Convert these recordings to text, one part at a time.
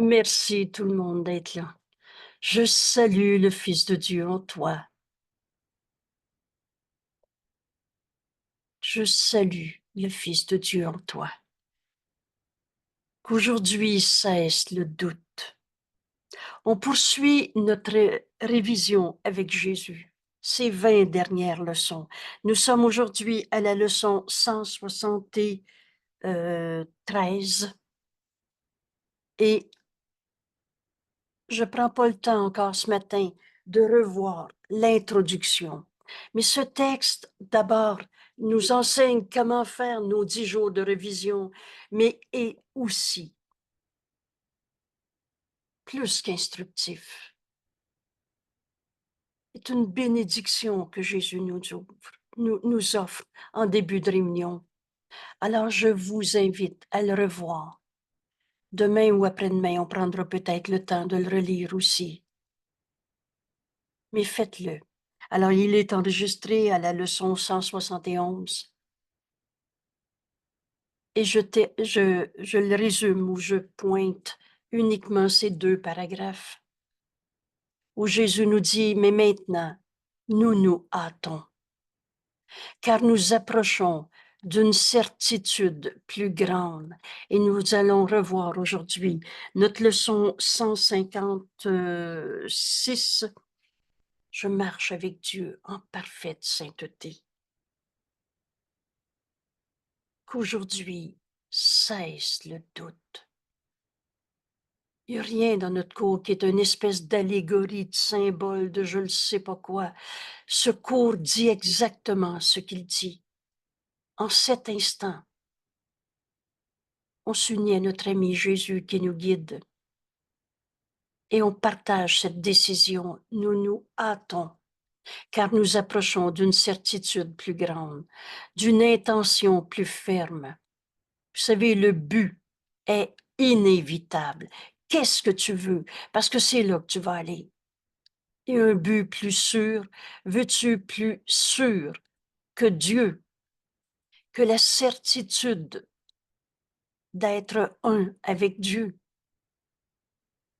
Merci tout le monde d'être là. Je salue le Fils de Dieu en toi. Je salue le Fils de Dieu en toi. Qu'aujourd'hui cesse le doute. On poursuit notre révision avec Jésus. Ces 20 dernières leçons. Nous sommes aujourd'hui à la leçon 173 et je prends pas le temps encore ce matin de revoir l'introduction. Mais ce texte, d'abord, nous enseigne comment faire nos 10 jours de révision, mais est aussi plus qu'instructif. C'est une bénédiction que Jésus nous offre en début de réunion. Alors, je vous invite à le revoir. Demain ou après-demain, on prendra peut-être le temps de le relire aussi. Mais faites-le. Alors, il est enregistré à la leçon 171. Et je le résume ou je pointe uniquement ces 2 paragraphes où Jésus nous dit, mais maintenant, nous nous hâtons, car nous approchons d'une certitude plus grande. Et nous allons revoir aujourd'hui notre leçon 156. Je marche avec Dieu en parfaite sainteté. Qu'aujourd'hui cesse le doute. Il n'y a rien dans notre cours qui est une espèce d'allégorie, de symbole, de je ne sais pas quoi. Ce cours dit exactement ce qu'il dit. En cet instant, on s'unit à notre ami Jésus qui nous guide et on partage cette décision. Nous nous hâtons, car nous approchons d'une certitude plus grande, d'une intention plus ferme. Vous savez, le but est inévitable. Qu'est-ce que tu veux? Parce que c'est là que tu vas aller. Et un but plus sûr, veux-tu plus sûr que Dieu, que la certitude d'être un avec Dieu?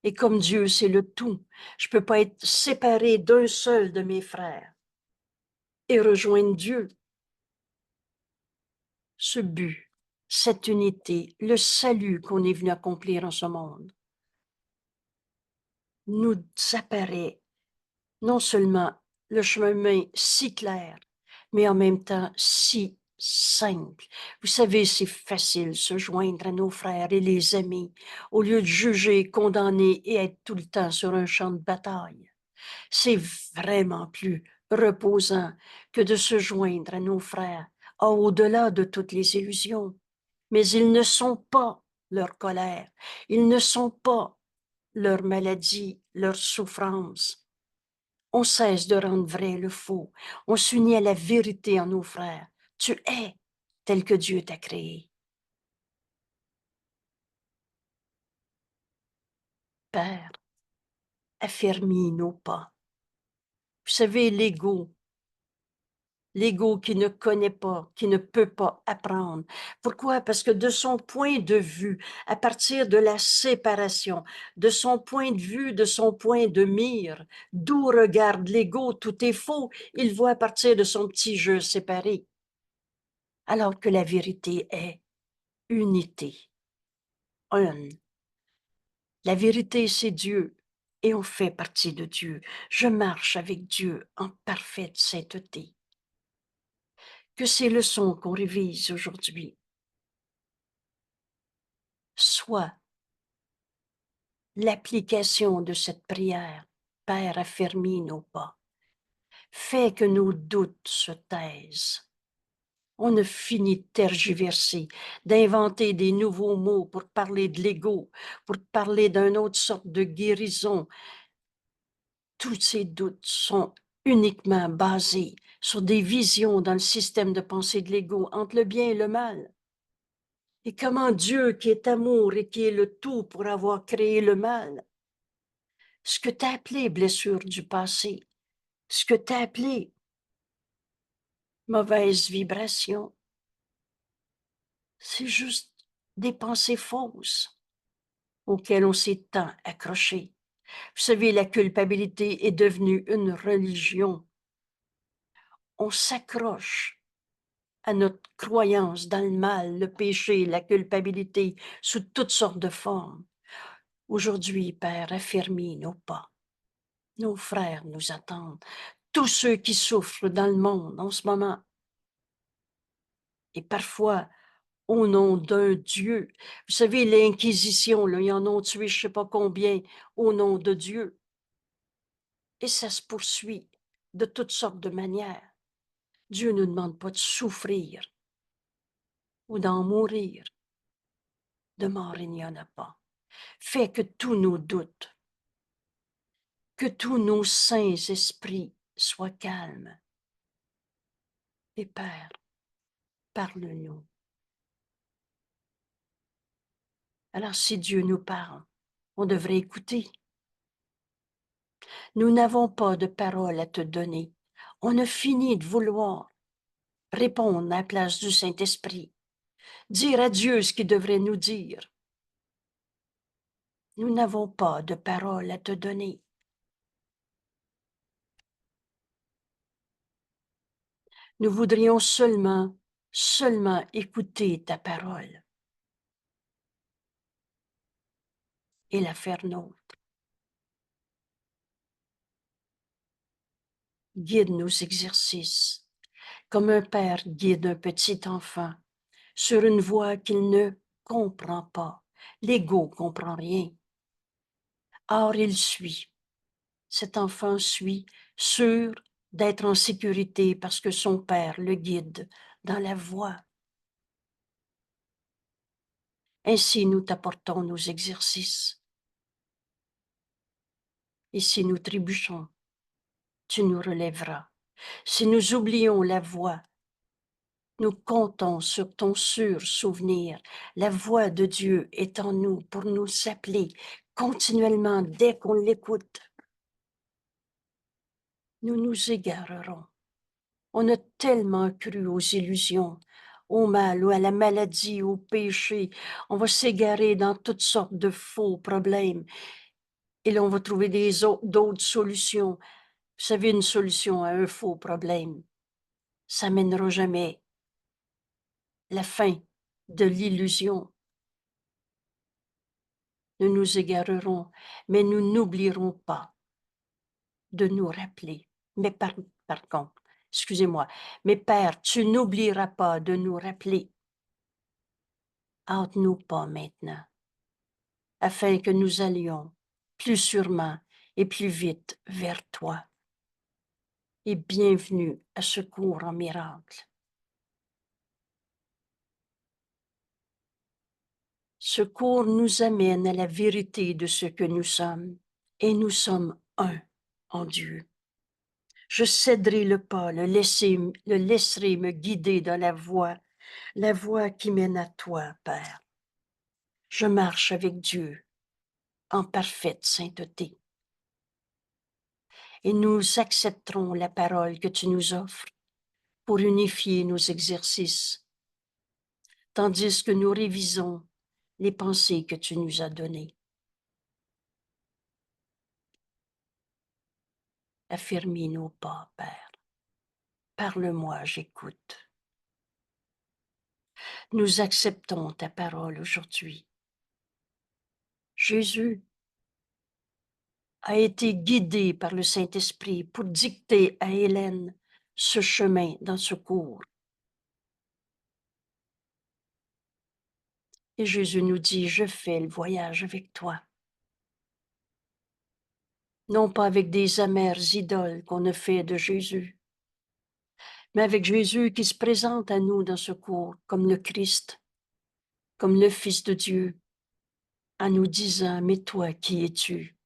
Et comme Dieu, c'est le tout, je peux pas être séparé d'un seul de mes frères et rejoindre Dieu. Ce but, cette unité, le salut qu'on est venu accomplir en ce monde, nous apparaît non seulement le chemin si clair, mais en même temps si simple. Vous savez, c'est facile se joindre à nos frères et les amis au lieu de juger, condamner et être tout le temps sur un champ de bataille. C'est vraiment plus reposant que de se joindre à nos frères au-delà de toutes les illusions. Mais ils ne sont pas leur colère, ils ne sont pas leur maladie, leur souffrance. On cesse de rendre vrai le faux. On s'unit à la vérité en nos frères. Tu es tel que Dieu t'a créé. Père, affermis nos pas. Vous savez, l'ego qui ne connaît pas, qui ne peut pas apprendre. Pourquoi? Parce que de son point de vue, à partir de la séparation, de son point de vue, de son point de mire, d'où regarde l'ego, tout est faux. Il voit à partir de son petit jeu séparé. Alors que la vérité est unité, un. La vérité, c'est Dieu et on fait partie de Dieu. Je marche avec Dieu en parfaite sainteté. Que ces leçons qu'on révise aujourd'hui soient l'application de cette prière. Père, affermis nos pas. Fais que nos doutes se taisent. On ne finit de tergiverser, d'inventer des nouveaux mots pour parler de l'ego, pour parler d'une autre sorte de guérison. Tous ces doutes sont uniquement basés sur des visions dans le système de pensée de l'ego entre le bien et le mal. Et comment Dieu, qui est amour et qui est le tout pour avoir créé le mal, ce que tu as appelé blessure du passé, ce que tu as appelé mauvaise vibration, c'est juste des pensées fausses. auquel on s'est tant accroché. Vous savez, la culpabilité est devenue une religion. On s'accroche à notre croyance dans le mal, le péché, la culpabilité, sous toutes sortes de formes. Aujourd'hui, Père, affermis nos pas. Nos frères nous attendent. Tous ceux qui souffrent dans le monde en ce moment. Et parfois, au nom d'un Dieu. Vous savez, l'Inquisition, là, ils en ont tué je ne sais pas combien au nom de Dieu. Et ça se poursuit de toutes sortes de manières. Dieu ne demande pas de souffrir ou d'en mourir. De mort, il n'y en a pas. Fais que tous nos doutes, que tous nos saints esprits soient calmes. Et Père, parle-nous. Alors si Dieu nous parle, on devrait écouter. Nous n'avons pas de parole à te donner. On a fini de vouloir répondre à la place du Saint-Esprit, dire à Dieu ce qu'il devrait nous dire. Nous n'avons pas de parole à te donner. Nous voudrions seulement écouter ta parole et la faire nôtre. Guide nos exercices, comme un père guide un petit enfant sur une voie qu'il ne comprend pas. L'ego comprend rien. Or, il suit. Cet enfant suit, sûr d'être en sécurité parce que son père le guide dans la voie. Ainsi, nous t'apportons nos exercices. Et si nous trébuchons, tu nous relèveras. Si nous oublions la voie, nous comptons sur ton sûr souvenir. La voix de Dieu est en nous pour nous appeler continuellement dès qu'on l'écoute. Nous nous égarerons. On a tellement cru aux illusions, au mal ou à la maladie, au péché. On va s'égarer dans toutes sortes de faux problèmes. Et là, on va trouver d'autres solutions. Vous savez, une solution à un faux problème, ça mènera jamais la fin de l'illusion. Nous nous égarerons, mais nous n'oublierons pas de nous rappeler. Mais par contre, excusez-moi, mais Père, tu n'oublieras pas de nous rappeler. Hâte-nous pas maintenant, afin que nous allions plus sûrement et plus vite vers toi. Et bienvenue à Secours en miracle. Secours nous amène à la vérité de ce que nous sommes, et nous sommes un en Dieu. Je céderai le pas, le laisserai me guider dans la voie qui mène à toi, Père. Je marche avec Dieu en parfaite sainteté. Et nous accepterons la parole que tu nous offres pour unifier nos exercices, tandis que nous révisons les pensées que tu nous as données. Affermis nos pas, Père. Parle-moi, j'écoute. Nous acceptons ta parole aujourd'hui. Jésus a été guidé par le Saint-Esprit pour dicter à Hélène ce chemin dans ce cours. Et Jésus nous dit, je fais le voyage avec toi. Non pas avec des amères idoles qu'on a fait de Jésus, mais avec Jésus qui se présente à nous dans ce cours comme le Christ, comme le Fils de Dieu, en nous disant, mais toi, qui es-tu?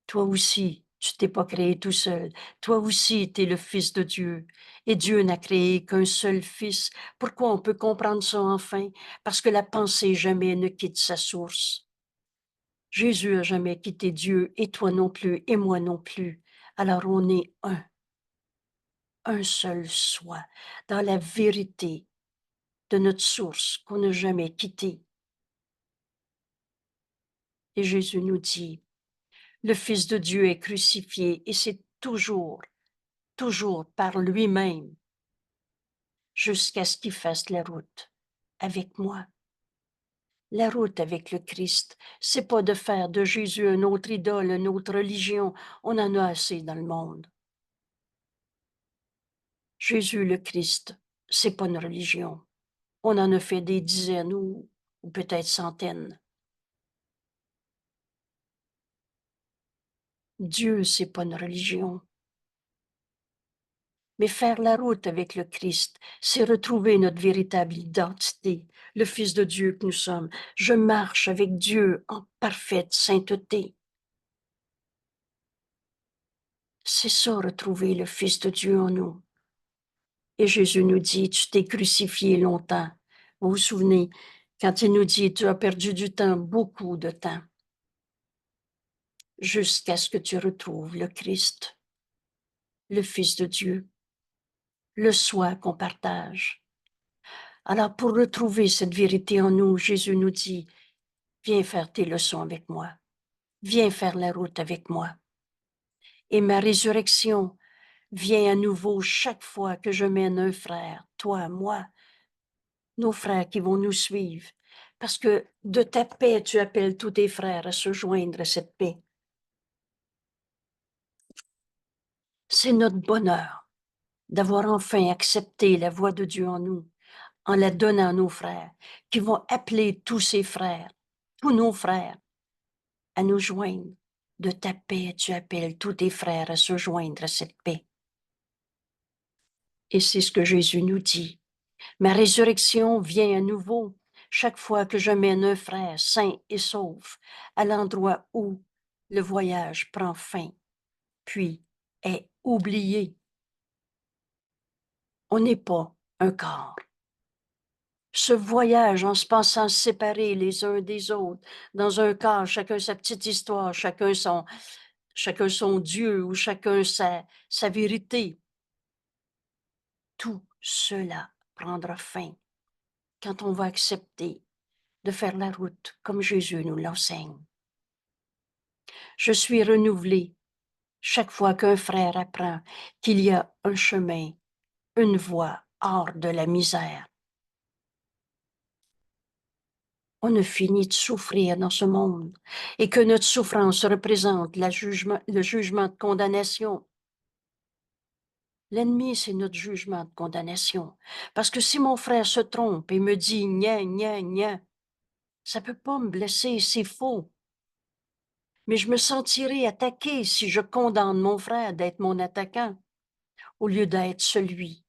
Toi aussi, tu t'es pas créé tout seul. Toi aussi, tu es le Fils de Dieu. Et Dieu n'a créé qu'un seul Fils. Pourquoi on peut comprendre ça enfin? Parce que la pensée jamais ne quitte sa source. Jésus a jamais quitté Dieu, et toi non plus, et moi non plus. Alors on est un seul soi, dans la vérité de notre source qu'on n'a jamais quittée. Et Jésus nous dit, le Fils de Dieu est crucifié et c'est toujours par lui-même jusqu'à ce qu'il fasse la route avec moi. La route avec le Christ, c'est pas de faire de Jésus une autre idole, une autre religion. On en a assez dans le monde. Jésus le Christ, c'est pas une religion. On en a fait des dizaines ou peut-être centaines. Dieu, c'est pas une religion. Mais faire la route avec le Christ, c'est retrouver notre véritable identité, le Fils de Dieu que nous sommes. Je marche avec Dieu en parfaite sainteté. C'est ça, retrouver le Fils de Dieu en nous. Et Jésus nous dit, tu t'es crucifié longtemps. Vous vous souvenez, quand il nous dit, tu as perdu du temps, beaucoup de temps, jusqu'à ce que tu retrouves le Christ, le Fils de Dieu, le soi qu'on partage. Alors, pour retrouver cette vérité en nous, Jésus nous dit, viens faire tes leçons avec moi. Viens faire la route avec moi. Et ma résurrection vient à nouveau chaque fois que je mène un frère, toi, moi, nos frères qui vont nous suivre. Parce que de ta paix, tu appelles tous tes frères à se joindre à cette paix. C'est notre bonheur d'avoir enfin accepté la voix de Dieu en nous, en la donnant à nos frères, qui vont appeler tous ses frères, tous nos frères, à nous joindre. De ta paix, tu appelles tous tes frères à se joindre à cette paix. Et c'est ce que Jésus nous dit. Ma résurrection vient à nouveau chaque fois que je mène un frère sain et sauf à l'endroit où le voyage prend fin, puis est oublié. On n'est pas un corps. Ce voyage en se pensant séparés les uns des autres, dans un corps, chacun sa petite histoire, chacun son Dieu ou chacun sa vérité, tout cela prendra fin quand on va accepter de faire la route comme Jésus nous l'enseigne. Je suis renouvelé chaque fois qu'un frère apprend qu'il y a un chemin, une voie hors de la misère. On a fini de souffrir dans ce monde et que notre souffrance représente le jugement de condamnation. L'ennemi, c'est notre jugement de condamnation. Parce que si mon frère se trompe et me dit « gna, gna, gna », ça ne peut pas me blesser, c'est faux. Mais je me sentirai attaqué si je condamne mon frère d'être mon attaquant, au lieu d'être celui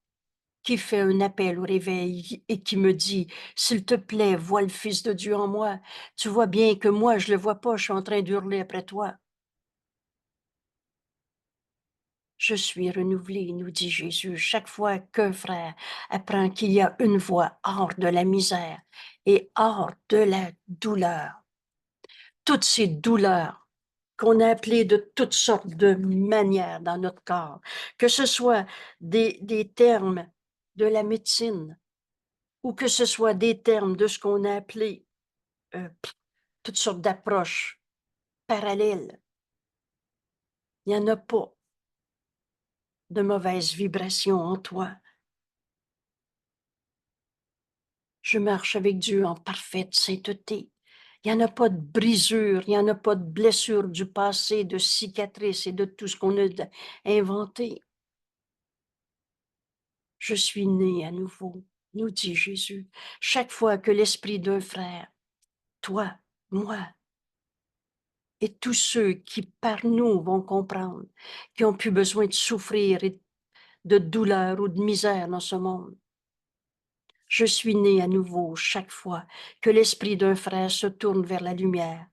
qui fait un appel au réveil et qui me dit « S'il te plaît, vois le Fils de Dieu en moi. Tu vois bien que moi, je ne le vois pas, je suis en train d'hurler après toi. » Je suis renouvelé, nous dit Jésus, chaque fois qu'un frère apprend qu'il y a une voie hors de la misère et hors de la douleur. Toutes ces douleurs qu'on a appelées de toutes sortes de manières dans notre corps, que ce soit des termes de la médecine ou que ce soit des termes de ce qu'on a appelé toutes sortes d'approches parallèles. Il n'y en a pas de mauvaises vibrations en toi. Je marche avec Dieu en parfaite sainteté. Il n'y en a pas de brisure, il n'y en a pas de blessure du passé, de cicatrices et de tout ce qu'on a inventé. Je suis né à nouveau, nous dit Jésus, chaque fois que l'esprit d'un frère, toi, moi, et tous ceux qui par nous vont comprendre, qui ont plus besoin de souffrir et de douleur ou de misère dans ce monde. Je suis né à nouveau chaque fois que l'esprit d'un frère se tourne vers la lumière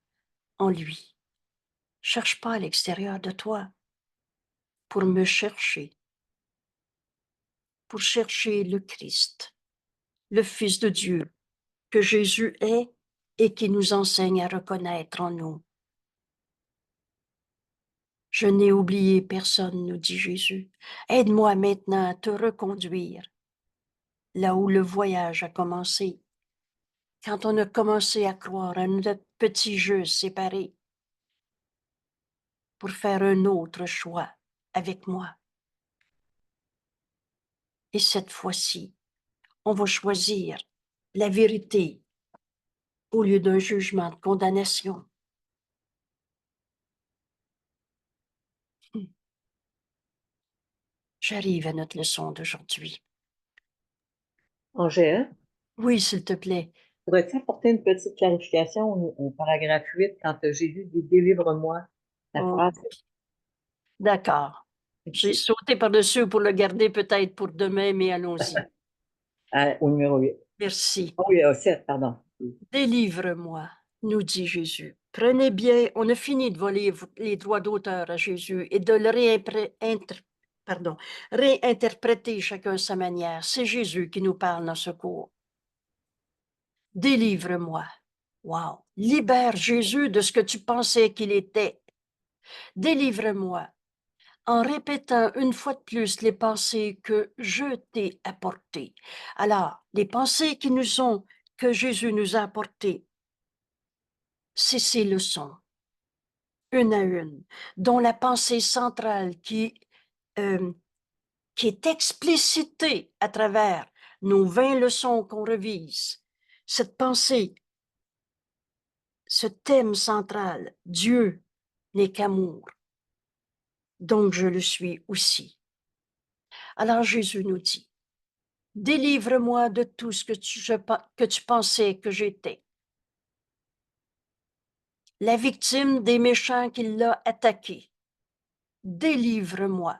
en lui. Cherche pas à l'extérieur de toi pour me chercher, pour chercher le Christ, le Fils de Dieu, que Jésus est et qui nous enseigne à reconnaître en nous. Je n'ai oublié personne, nous dit Jésus. Aide-moi maintenant à te reconduire là où le voyage a commencé. quand on a commencé à croire à notre petit jeu séparé pour faire un autre choix avec moi. Et cette fois-ci, on va choisir la vérité au lieu d'un jugement de condamnation. J'arrive à notre leçon d'aujourd'hui. Angèle, Oui, s'il te plaît. pourrais-tu apporter une petite clarification au paragraphe 8 quand Jésus dit délivre-moi? La Oh, phrase, d'accord. J'ai merci. sauté par-dessus pour le garder peut-être pour demain, mais allons-y. Au numéro 8. Merci. Oh oui, au 7, pardon. Délivre-moi, nous dit Jésus. Prenez bien, on a fini de voler les droits d'auteur à Jésus et de le réinterpréter chacun à sa manière. C'est Jésus qui nous parle dans ce cours. Délivre-moi. Wow. Libère Jésus de ce que tu pensais qu'il était. Délivre-moi en répétant une fois de plus les pensées que je t'ai apportées. Alors, les pensées que Jésus nous a apportées, c'est ces leçons, une à une, dont la pensée centrale qui est explicitée à travers nos 20 leçons qu'on revise. Cette pensée, ce thème central, Dieu n'est qu'amour, donc je le suis aussi. Alors Jésus nous dit, délivre-moi de tout ce que tu pensais que j'étais. La victime des méchants qui l'a attaqué. Délivre-moi.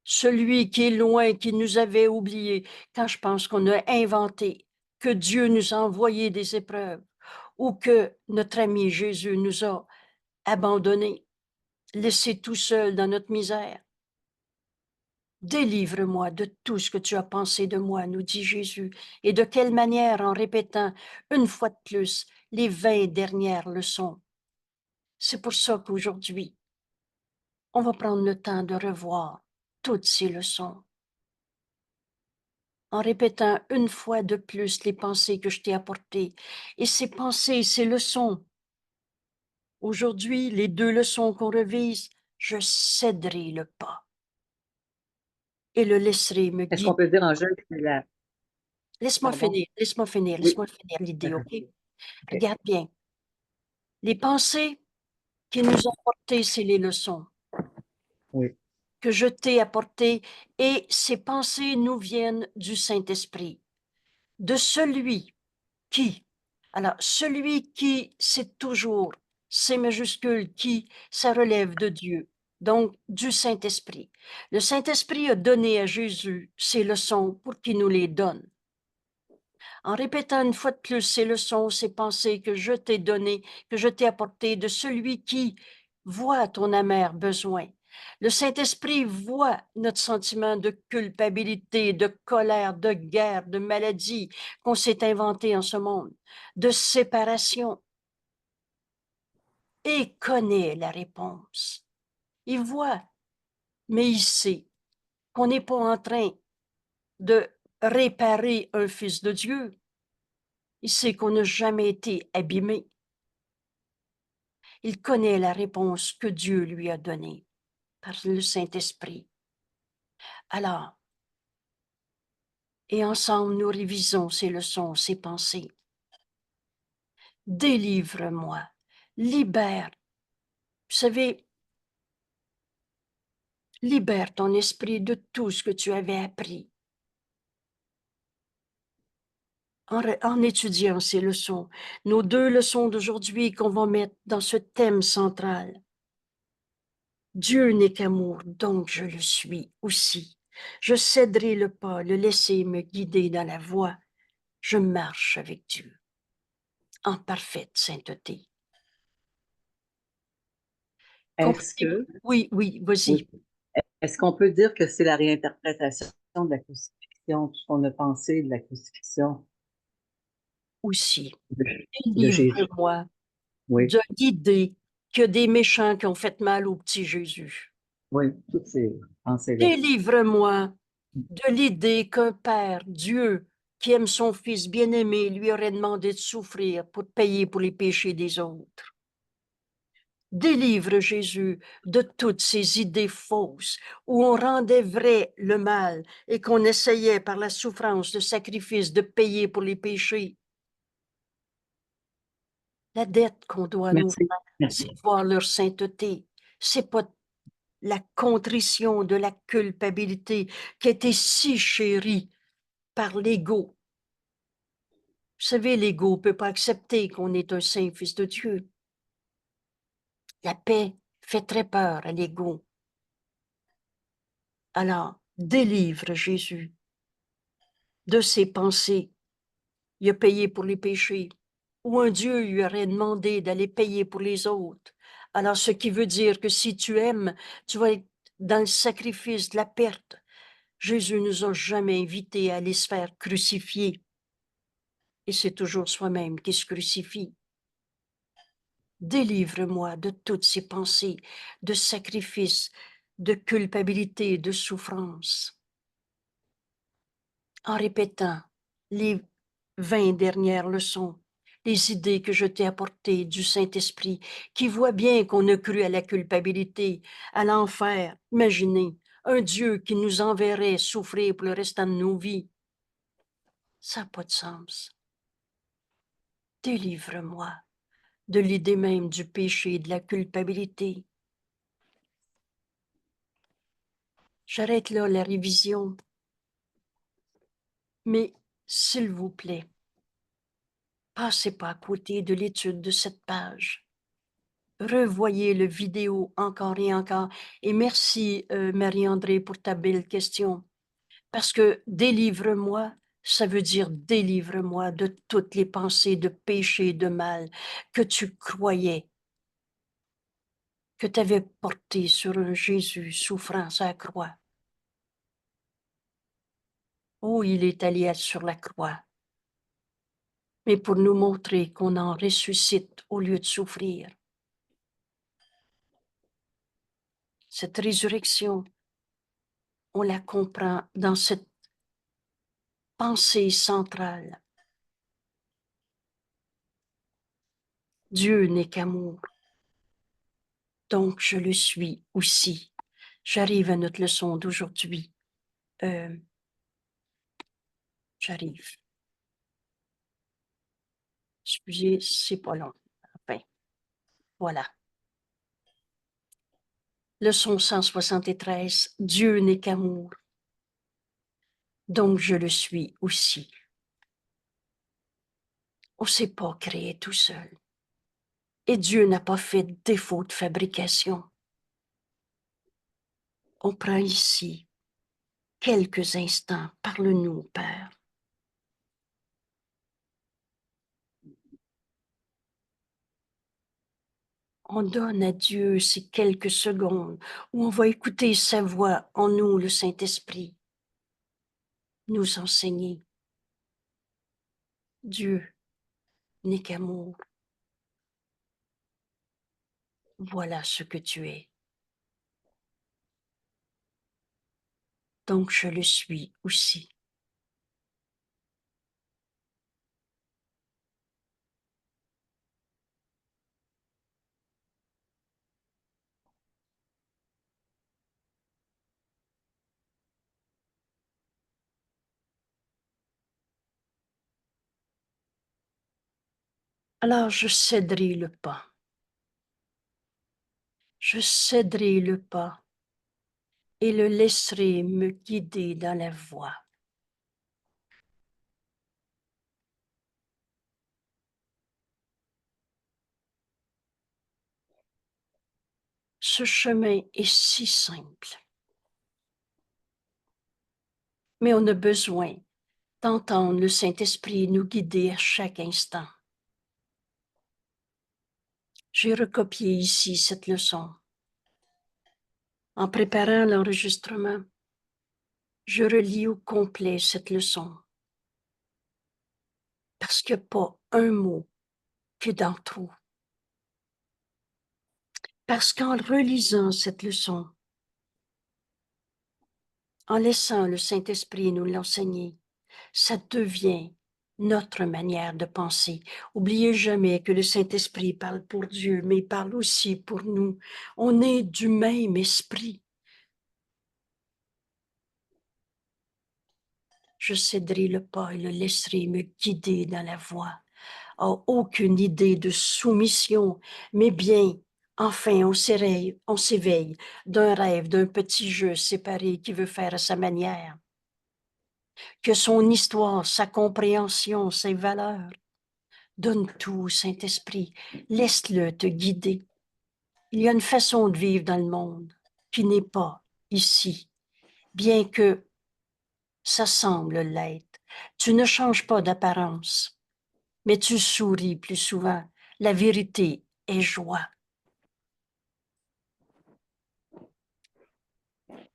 Celui qui est loin, qui nous avait oubliés, quand je pense qu'on a inventé que Dieu nous a envoyé des épreuves ou que notre ami Jésus nous a abandonnés, laissés tout seuls dans notre misère. Délivre-moi de tout ce que tu as pensé de moi, nous dit Jésus, et de quelle manière en répétant une fois de plus les 20 dernières leçons. C'est pour ça qu'aujourd'hui, on va prendre le temps de revoir toutes ces leçons, en répétant une fois de plus les pensées que je t'ai apportées. Et ces pensées, ces leçons, aujourd'hui, les 2 leçons qu'on revise, je céderai le pas et le laisserai me Est-ce qu'on guider. peut dire, Angèle, que c'est la... Laisse-moi Pardon? finir, laisse-moi finir, Oui, laisse-moi finir l'idée, d'accord. OK? OK. Regarde bien. Les pensées qui nous ont portées, c'est les leçons Oui. que je t'ai apportées, et ces pensées nous viennent du Saint-Esprit, de celui qui, alors celui qui, c'est toujours C majuscule, qui, ça relève de Dieu, donc du Saint-Esprit. Le Saint-Esprit a donné à Jésus ces leçons pour qu'il nous les donne. En répétant une fois de plus ces leçons, ces pensées que je t'ai données, que je t'ai apportées de celui qui voit ton amer besoin. Le Saint-Esprit voit notre sentiment de culpabilité, de colère, de guerre, de maladie qu'on s'est inventé en ce monde, de séparation, et connaît la réponse. Il voit, mais il sait qu'on n'est pas en train de réparer un fils de Dieu. Il sait qu'on n'a jamais été abîmé. Il connaît la réponse que Dieu lui a donnée par le Saint-Esprit. Alors, et ensemble, nous révisons ces leçons, ces pensées. Délivre-moi, libère. Vous savez, libère ton esprit de tout ce que tu avais appris. En étudiant ces leçons, nos 2 leçons d'aujourd'hui qu'on va mettre dans ce thème central. Dieu n'est qu'amour, donc je le suis aussi. Je céderai le pas, le laisser me guider dans la voie. Je marche avec Dieu en parfaite sainteté. Est-ce Comprenez-vous? que, Oui, oui, vas-y. oui, est-ce qu'on peut dire que c'est la réinterprétation de la crucifixion, tout ce qu'on a pensé de la crucifixion Aussi. de, de Jésus? Délivre-moi Oui, de l'idée qu'il y a des méchants qui ont fait mal au petit Jésus. oui, toutes ces pensées-là. Délivre-moi de l'idée qu'un Père, Dieu, qui aime son Fils bien-aimé, lui aurait demandé de souffrir pour payer pour les péchés des autres. Délivre Jésus de toutes ces idées fausses où on rendait vrai le mal et qu'on essayait par la souffrance, le sacrifice de payer pour les péchés. La dette qu'on doit nous Merci. faire, Merci. c'est voir leur sainteté. C'est pas la contrition de la culpabilité qui était si chérie par l'ego. Vous savez, l'ego ne peut pas accepter qu'on est un saint fils de Dieu. La paix fait très peur à l'ego. Alors, délivre Jésus de ses pensées. Il a payé pour les péchés. Ou un Dieu lui aurait demandé d'aller payer pour les autres. Alors, ce qui veut dire que si tu aimes, tu vas être dans le sacrifice de la perte. Jésus nous a jamais invités à aller se faire crucifier. Et c'est toujours soi-même qui se crucifie. Délivre-moi de toutes ces pensées de sacrifice, de culpabilité, de souffrance. En répétant les 20 dernières leçons, les idées que je t'ai apportées du Saint-Esprit, qui voit bien qu'on a cru à la culpabilité, à l'enfer. Imaginez un Dieu qui nous enverrait souffrir pour le restant de nos vies. Ça n'a pas de sens. Délivre-moi de l'idée même du péché et de la culpabilité. J'arrête là la révision. Mais, s'il vous plaît, passez pas à côté de l'étude de cette page. Revoyez le vidéo encore et encore. Et merci, Marie-André, pour ta belle question. Parce que délivre-moi, ça veut dire délivre-moi de toutes les pensées de péché et de mal que tu croyais, que tu avais portées sur un Jésus souffrant à la croix. Oh, il est allé sur la croix, mais pour nous montrer qu'on en ressuscite au lieu de souffrir. Cette résurrection, on la comprend dans cette pensée centrale. Dieu n'est qu'amour, donc je le suis aussi. J'arrive à notre leçon d'aujourd'hui. J'arrive. Excusez, c'est pas long. Enfin, voilà. Leçon 173. Dieu n'est qu'amour, donc je le suis aussi. On ne s'est pas créé tout seul. Et Dieu n'a pas fait défaut de fabrication. On prend ici quelques instants. Parle-nous, Père. On donne à Dieu ces quelques secondes où on va écouter sa voix en nous, le Saint-Esprit, nous enseigner. Dieu n'est qu'amour. Voilà ce que tu es. Donc je le suis aussi. Alors je céderai le pas. Je céderai le pas et le laisserai me guider dans la voie. Ce chemin est si simple, mais on a besoin d'entendre le Saint-Esprit nous guider à chaque instant. J'ai recopié ici cette leçon. En préparant l'enregistrement, je relis au complet cette leçon parce qu'il n'y a pas un mot qui est dans le trou. Parce qu'en relisant cette leçon, en laissant le Saint-Esprit nous l'enseigner, Ça devient notre manière de penser. Oubliez jamais que le Saint-Esprit parle pour Dieu, mais il parle aussi pour nous. On est du même esprit. Je céderai le pas et le laisserai me guider dans la voie. Oh, aucune idée de soumission, mais bien, enfin, on s'éveille d'un rêve, d'un petit jeu séparé qui veut faire à sa manière. Que son histoire, sa compréhension, ses valeurs. Donne tout au Saint-Esprit, laisse-le te guider. Il y a une façon de vivre dans le monde qui n'est pas ici, bien que ça semble l'être. Tu ne changes pas d'apparence, mais tu souris plus souvent. La vérité est joie.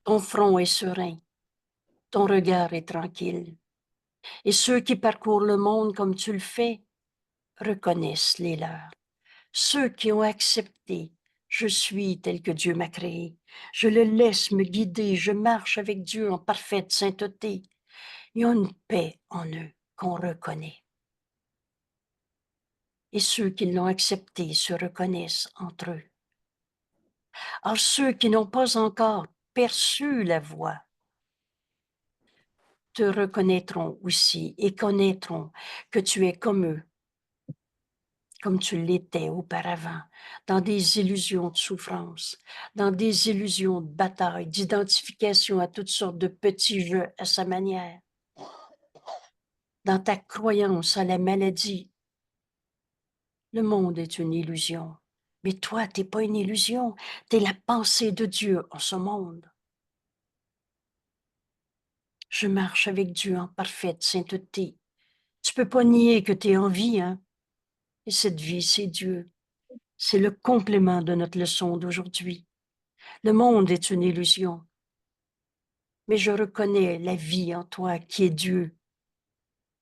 Ton front est serein, ton regard est tranquille. Et ceux qui parcourent le monde comme tu le fais reconnaissent les leurs. Ceux qui ont accepté, je suis tel que Dieu m'a créé. Je le laisse me guider, je marche avec Dieu en parfaite sainteté. Il y a une paix en eux qu'on reconnaît. Et ceux qui l'ont accepté se reconnaissent entre eux. Alors ceux qui n'ont pas encore perçu la voix te reconnaîtront aussi et connaîtront que tu es comme eux, comme tu l'étais auparavant, dans des illusions de souffrance, dans des illusions de bataille, d'identification à toutes sortes de petits jeux à sa manière, dans ta croyance à la maladie. Le monde est une illusion, mais toi, t'es pas une illusion, t'es la pensée de Dieu en ce monde. Je marche avec Dieu en parfaite sainteté. Tu peux pas nier que tu es en vie, hein? Et cette vie, c'est Dieu. C'est le complément de notre leçon d'aujourd'hui. Le monde est une illusion, mais je reconnais la vie en toi qui est Dieu,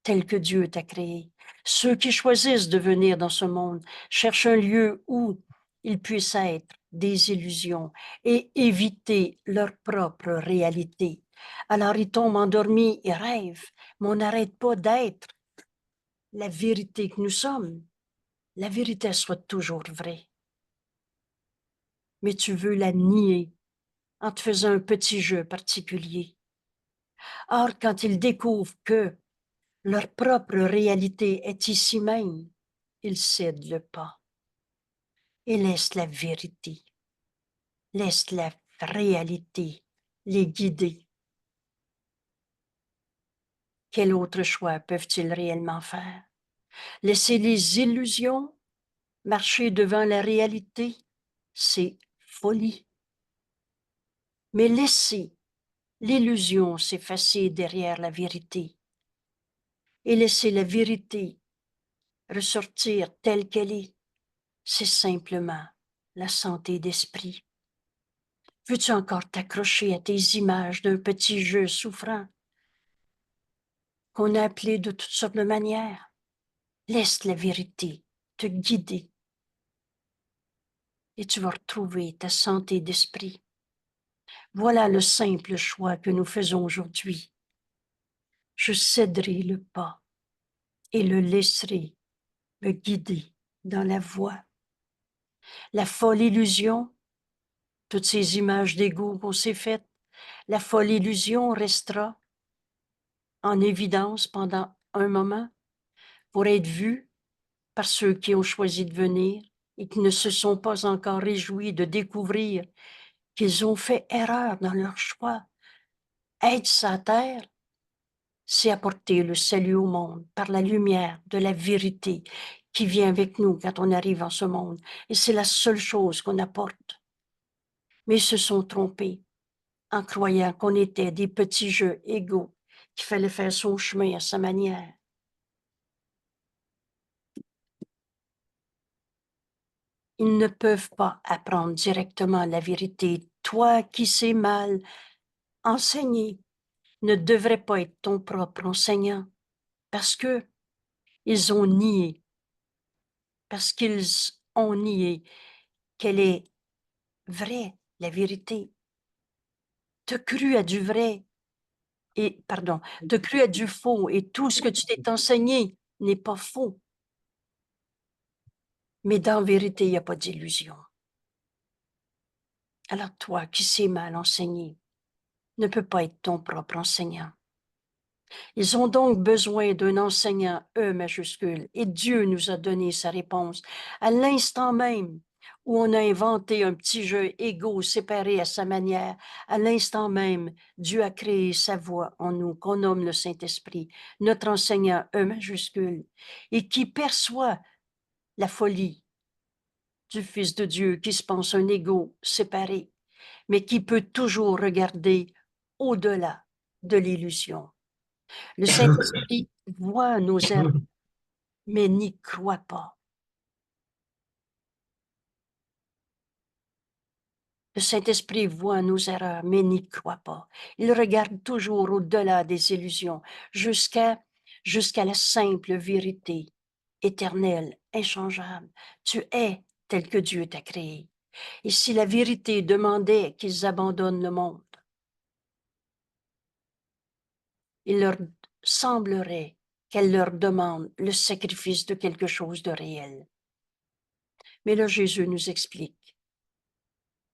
tel que Dieu t'a créé. Ceux qui choisissent de venir dans ce monde cherchent un lieu où ils puissent être des illusions et éviter leur propre réalité. Alors ils tombent endormis et rêvent, mais on n'arrête pas d'être la vérité que nous sommes. La vérité soit toujours vraie. Mais tu veux la nier en te faisant un petit jeu particulier. Or, quand ils découvrent que leur propre réalité est ici même, ils cèdent le pas et laissent la vérité, laissent la réalité les guider. Quel autre choix peuvent-ils réellement faire? Laisser les illusions marcher devant la réalité, c'est folie. Mais laisser l'illusion s'effacer derrière la vérité et laisser la vérité ressortir telle qu'elle est, c'est simplement la santé d'esprit. Veux-tu encore t'accrocher à tes images d'un petit jeu souffrant qu'on a appelé de toutes sortes de manières? Laisse la vérité te guider et tu vas retrouver ta santé d'esprit. Voilà le simple choix que nous faisons aujourd'hui. Je céderai le pas et le laisserai me guider dans la voie. La folle illusion, toutes ces images d'ego qu'on s'est faites, la folle illusion restera en évidence pendant un moment pour être vue par ceux qui ont choisi de venir et qui ne se sont pas encore réjouis de découvrir qu'ils ont fait erreur dans leur choix. Être sa terre, c'est apporter le salut au monde par la lumière de la vérité qui vient avec nous quand on arrive en ce monde. Et c'est la seule chose qu'on apporte. Mais ils se sont trompés en croyant qu'on était des petits jeux égaux, qu'il fallait faire son chemin à sa manière. Ils ne peuvent pas apprendre directement la vérité. Toi qui sais mal enseigner ne devrais pas être ton propre enseignant parce que ils ont nié, parce qu'ils ont nié qu'elle est vraie, la vérité. Tu as cru à du vrai, t'as cru à du faux et tout ce que tu t'es enseigné n'est pas faux. Mais dans vérité, il n'y a pas d'illusion. Alors toi qui sais mal enseigner, ne peux pas être ton propre enseignant. Ils ont donc besoin d'un enseignant E majuscule et Dieu nous a donné sa réponse à l'instant même où on a inventé un petit jeu égaux séparés à sa manière. À l'instant même, Dieu a créé sa voix en nous qu'on nomme le Saint-Esprit, notre enseignant E majuscule, et qui perçoit la folie du Fils de Dieu qui se pense un égaux séparé, mais qui peut toujours regarder au-delà de l'illusion. Le Saint-Esprit voit nos erreurs, mais n'y croit pas. Le Saint-Esprit voit nos erreurs, mais n'y croit pas. Il regarde toujours au-delà des illusions, jusqu'à la simple vérité éternelle, inchangeable. Tu es tel que Dieu t'a créé. Et si la vérité demandait qu'ils abandonnent le monde, il leur semblerait qu'elle leur demande le sacrifice de quelque chose de réel. Mais là, Jésus nous explique.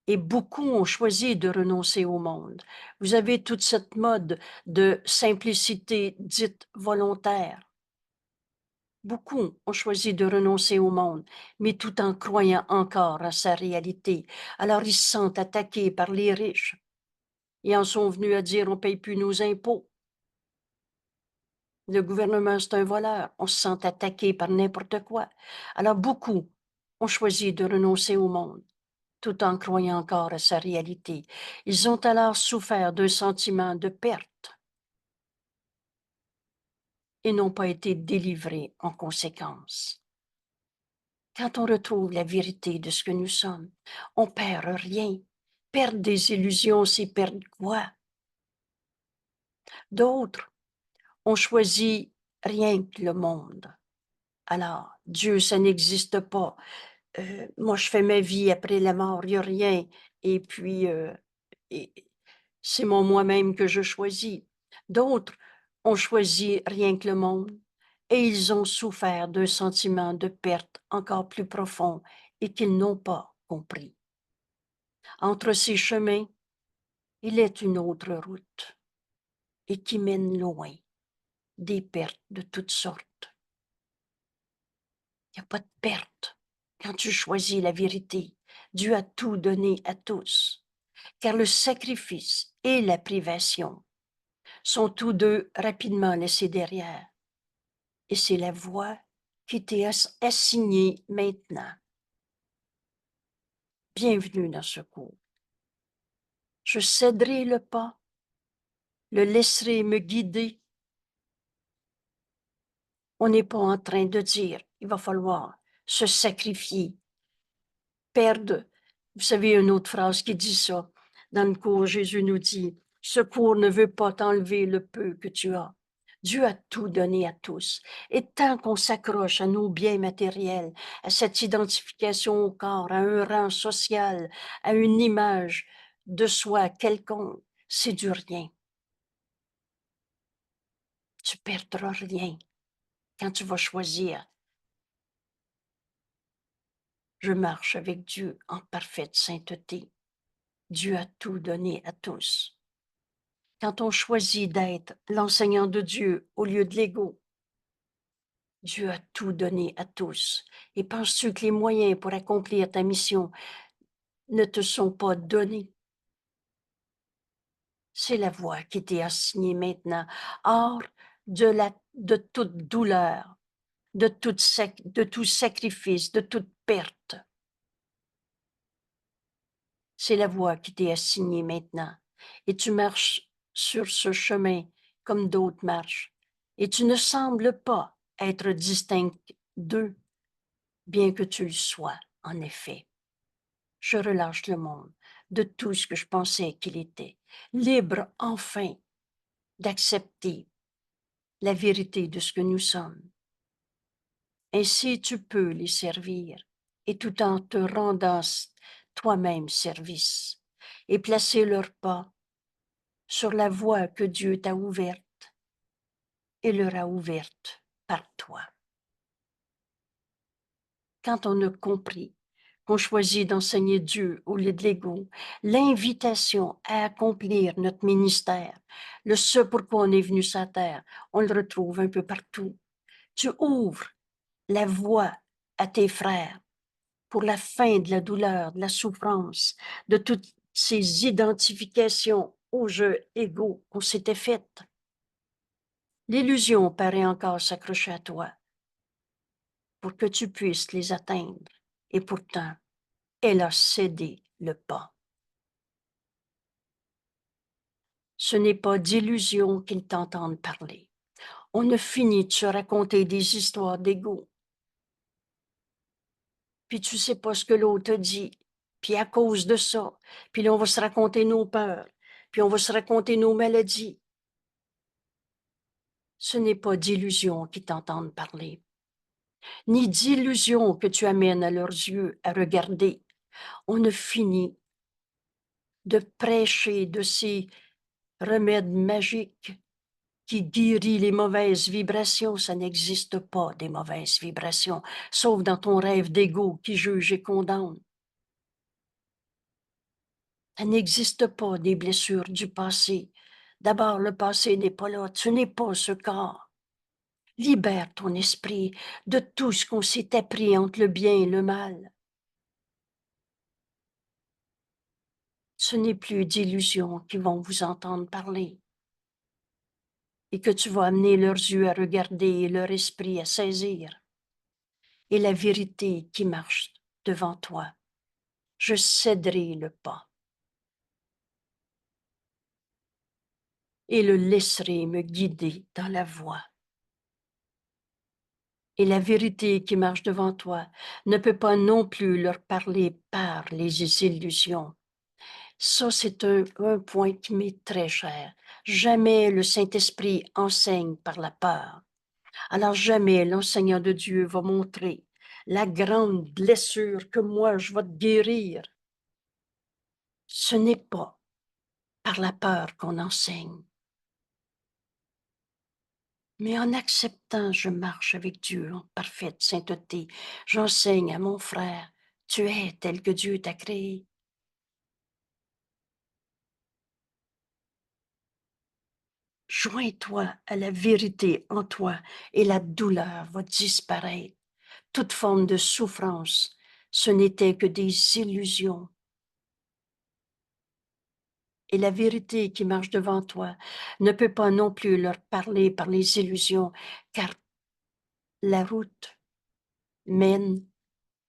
Et beaucoup ont choisi de renoncer au monde. Vous avez toute cette mode de simplicité dite volontaire. Beaucoup ont choisi de renoncer au monde, mais tout en croyant encore à sa réalité. Alors ils se sentent attaqués par les riches et en sont venus à dire on ne paye plus nos impôts. Le gouvernement, c'est un voleur. On se sent attaqué par n'importe quoi. Alors beaucoup ont choisi de renoncer au monde, tout en croyant encore à sa réalité. Ils ont alors souffert d'un sentiment de perte et n'ont pas été délivrés en conséquence. Quand on retrouve la vérité de ce que nous sommes, on perd rien. Perdre des illusions, c'est perdre quoi? D'autres ont choisi rien que le monde. Alors, Dieu, ça n'existe pas. Moi, je fais ma vie après la mort, il n'y a rien. Et puis, et c'est mon moi-même que je choisis. D'autres ont choisi rien que le monde et ils ont souffert d'un sentiment de perte encore plus profond et qu'ils n'ont pas compris. Entre ces chemins, il est une autre route et qui mène loin, des pertes de toutes sortes. Il n'y a pas de perte quand tu choisis la vérité. Dieu a tout donné à tous, car le sacrifice et la privation sont tous deux rapidement laissés derrière. Et c'est la voie qui t'est assignée maintenant. Bienvenue dans ce cours. Je céderai le pas, le laisserai me guider. On n'est pas en train de dire, il va falloir se sacrifier, perdre. Vous savez, une autre phrase qui dit ça. Dans le cours, Jésus nous dit, ce cours ne veut pas t'enlever le peu que tu as. Dieu a tout donné à tous. Et tant qu'on s'accroche à nos biens matériels, à cette identification au corps, à un rang social, à une image de soi quelconque, c'est du rien. Tu perdras rien quand tu vas choisir. Je marche avec Dieu en parfaite sainteté. Dieu a tout donné à tous. Quand on choisit d'être l'enseignant de Dieu au lieu de l'ego, Dieu a tout donné à tous. Et penses-tu que les moyens pour accomplir ta mission ne te sont pas donnés? C'est la voie qui t'est assignée maintenant, hors de toute douleur, de tout sacrifice, de toute perte. C'est la voie qui t'est assignée maintenant. Et tu marches sur ce chemin comme d'autres marchent. Et tu ne sembles pas être distinct d'eux, bien que tu le sois, en effet. Je relâche le monde de tout ce que je pensais qu'il était, libre enfin d'accepter la vérité de ce que nous sommes. Ainsi tu peux les servir, et tout en te rendant toi-même service, et placer leurs pas sur la voie que Dieu t'a ouverte et leur a ouverte par toi. Quand on a compris qu'on choisit d'enseigner Dieu au lieu de l'ego, l'invitation à accomplir notre ministère, le ce pourquoi on est venu sur la terre, on le retrouve un peu partout. Tu ouvres la voie à tes frères pour la fin de la douleur, de la souffrance, de toutes ces identifications au jeu égaux qu'on s'était faites. L'illusion paraît encore s'accrocher à toi pour que tu puisses les atteindre. Et pourtant, elle a cédé le pas. Ce n'est pas d'illusion qu'ils t'entendent parler. On a fini de se raconter des histoires d'ego. Puis tu sais pas ce que l'autre dit. Puis à cause de ça, puis là, on va se raconter nos peurs. Puis on va se raconter nos maladies. Ce n'est pas d'illusion qu'ils t'entendent parler, ni d'illusion que tu amènes à leurs yeux à regarder. On a fini de prêcher de ces remèdes magiques qui guérit les mauvaises vibrations. Ça n'existe pas, des mauvaises vibrations, sauf dans ton rêve d'ego qui juge et condamne. Ça n'existe pas des blessures du passé. D'abord, le passé n'est pas là. Tu n'es pas ce corps. Libère ton esprit de tout ce qu'on s'est appris entre le bien et le mal. Ce n'est plus d'illusions qui vont vous entendre parler et que tu vas amener leurs yeux à regarder et leur esprit à saisir. Et la vérité qui marche devant toi. Je céderai le pas et le laisserai me guider dans la voie. Et la vérité qui marche devant toi ne peut pas non plus leur parler par les illusions. Ça, c'est un point qui m'est très cher. Jamais le Saint-Esprit enseigne par la peur. Alors jamais l'enseignant de Dieu va montrer la grande blessure que moi je vais te guérir. Ce n'est pas par la peur qu'on enseigne. Mais en acceptant, je marche avec Dieu en parfaite sainteté. J'enseigne à mon frère, tu es tel que Dieu t'a créé. Joins-toi à la vérité en toi et la douleur va disparaître. Toute forme de souffrance, ce n'était que des illusions. Et la vérité qui marche devant toi ne peut pas non plus leur parler par les illusions, car la route mène,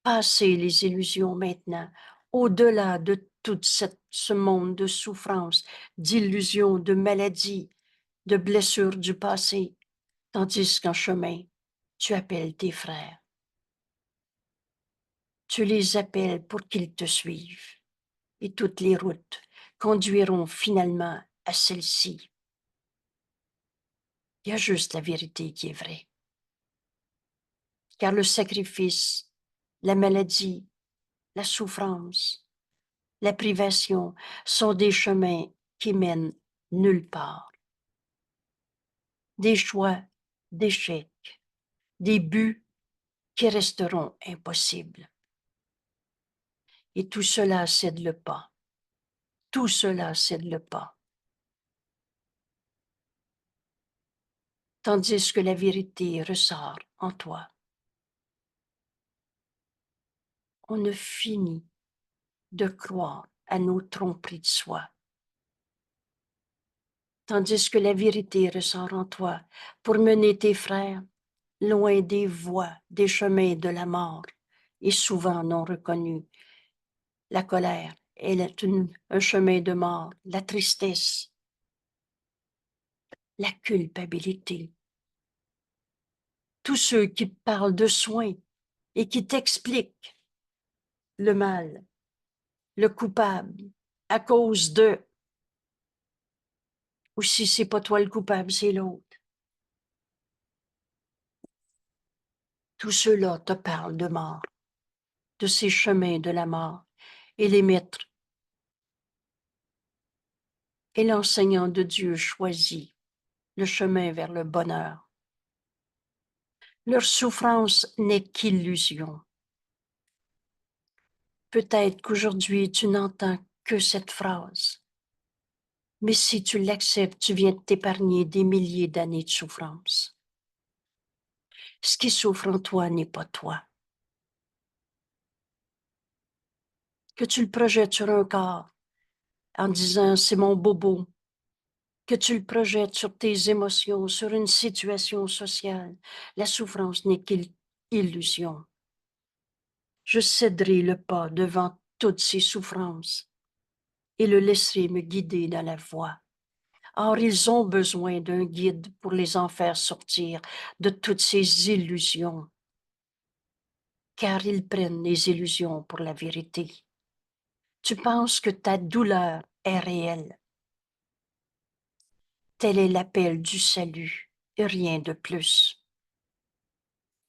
passez les illusions maintenant, au-delà de tout ce monde de souffrance, d'illusions, de maladies, de blessures du passé, tandis qu'en chemin, tu appelles tes frères. Tu les appelles pour qu'ils te suivent, et toutes les routes conduiront finalement à celle-ci. Il y a juste la vérité qui est vraie. Car le sacrifice, la maladie, la souffrance, la privation sont des chemins qui mènent nulle part. Des choix d'échecs, des buts qui resteront impossibles. Et tout cela cède le pas. Tout cela cède le pas. Tandis que la vérité ressort en toi. On ne finit de croire à nos tromperies de soi. Tandis que la vérité ressort en toi pour mener tes frères loin des voies, des chemins de la mort, et souvent non reconnus. La colère est un chemin de mort, la tristesse, la culpabilité. Tous ceux qui parlent de soins et qui t'expliquent le mal, le coupable, à cause de, ou si c'est pas toi le coupable, c'est l'autre. Tous ceux-là te parlent de mort, de ces chemins de la mort, et les mettre Et l'enseignant de Dieu choisit le chemin vers le bonheur. Leur souffrance n'est qu'illusion. Peut-être qu'aujourd'hui, tu n'entends que cette phrase. Mais si tu l'acceptes, tu viens de t'épargner des milliers d'années de souffrance. Ce qui souffre en toi n'est pas toi. Que tu le projettes sur un corps en disant « c'est mon bobo », que tu le projettes sur tes émotions, sur une situation sociale, la souffrance n'est qu'illusion. Je céderai le pas devant toutes ces souffrances et le laisserai me guider dans la voie. Or, ils ont besoin d'un guide pour les en faire sortir de toutes ces illusions, car ils prennent les illusions pour la vérité. Tu penses que ta douleur est réelle. Tel est l'appel du salut et rien de plus.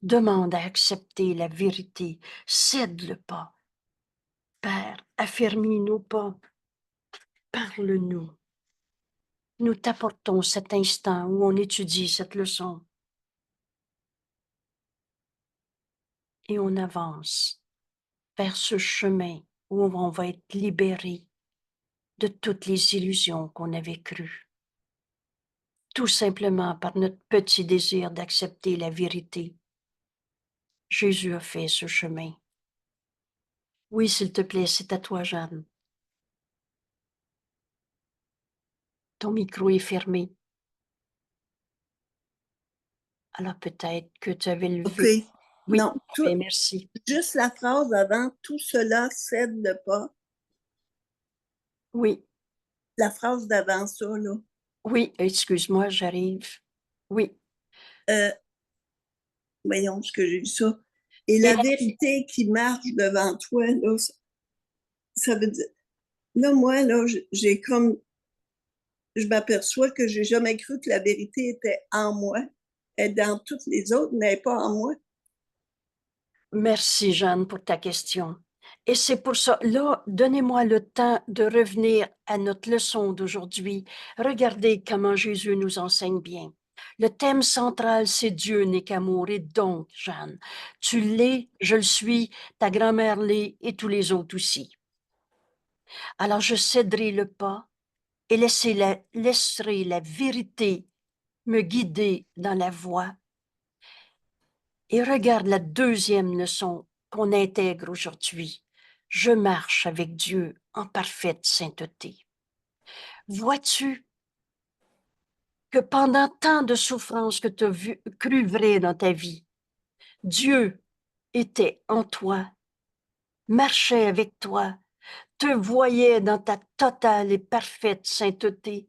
Demande à accepter la vérité, cède le pas. Père, affermis nos pas, parle-nous. Nous t'apportons cet instant où on étudie cette leçon et on avance vers ce chemin où on va être libéré de toutes les illusions qu'on avait crues. Tout simplement par notre petit désir d'accepter la vérité. Jésus a fait ce chemin. Oui, s'il te plaît, c'est à toi, Jeanne. Ton micro est fermé. Alors peut-être que tu avais levé. OK. Oui, Non, parfait, merci. juste la phrase avant, tout cela cède le pas. Oui, La phrase d'avant ça, là. oui, excuse-moi, j'arrive. Oui. Voyons ce que j'ai vu ça. Et Et la vérité qui marche devant toi, là, ça veut dire. Là, moi, là, j'ai comme. Je m'aperçois que j'ai jamais cru que la vérité était en moi. Elle est dans toutes les autres, mais elle n'est pas en moi. merci, Jeanne, pour ta question. Et c'est pour ça, là, donnez-moi le temps de revenir à notre leçon d'aujourd'hui. Regardez comment Jésus nous enseigne bien. Le thème central, c'est Dieu n'est qu'amour. Et donc, Jeanne, tu l'es, je le suis, ta grand-mère l'est et tous les autres aussi. Alors, je céderai le pas et laisserai la vérité me guider dans la voie. Et regarde la deuxième leçon qu'on intègre aujourd'hui. Je marche avec Dieu en parfaite sainteté. Vois-tu que pendant tant de souffrances que tu as cru vraies dans ta vie, Dieu était en toi, marchait avec toi, te voyait dans ta totale et parfaite sainteté.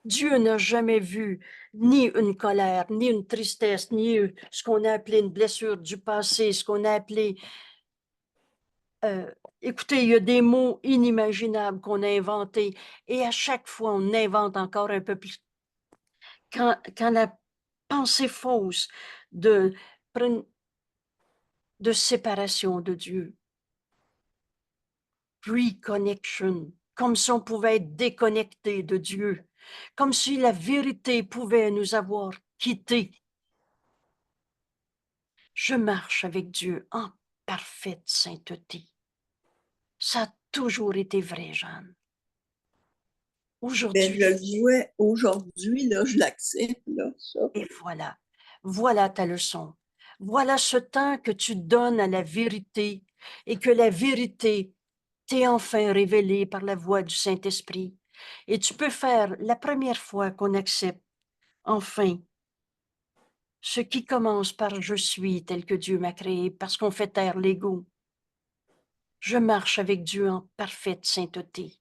Dieu n'a jamais vu ni une colère, ni une tristesse, ni ce qu'on a appelé une blessure du passé, ce qu'on a appelé écoutez, il y a des mots inimaginables qu'on a inventés et à chaque fois, on invente encore un peu plus. Quand la pensée fausse de, de séparation de Dieu, reconnection, comme si on pouvait être déconnecté de Dieu, comme si la vérité pouvait nous avoir quittés. Je marche avec Dieu en parfaite sainteté. Ça a toujours été vrai, Jeanne. Ben, Aujourd'hui, je le vois aujourd'hui, là, je l'accepte, là, ça. et voilà, voilà ta leçon. Voilà ce temps que tu donnes à la vérité et que la vérité t'est enfin révélée par la voix du Saint-Esprit. Et tu peux faire la première fois qu'on accepte, enfin, ce qui commence par je suis tel que Dieu m'a créé, parce qu'on fait taire l'ego. Je marche avec Dieu en parfaite sainteté.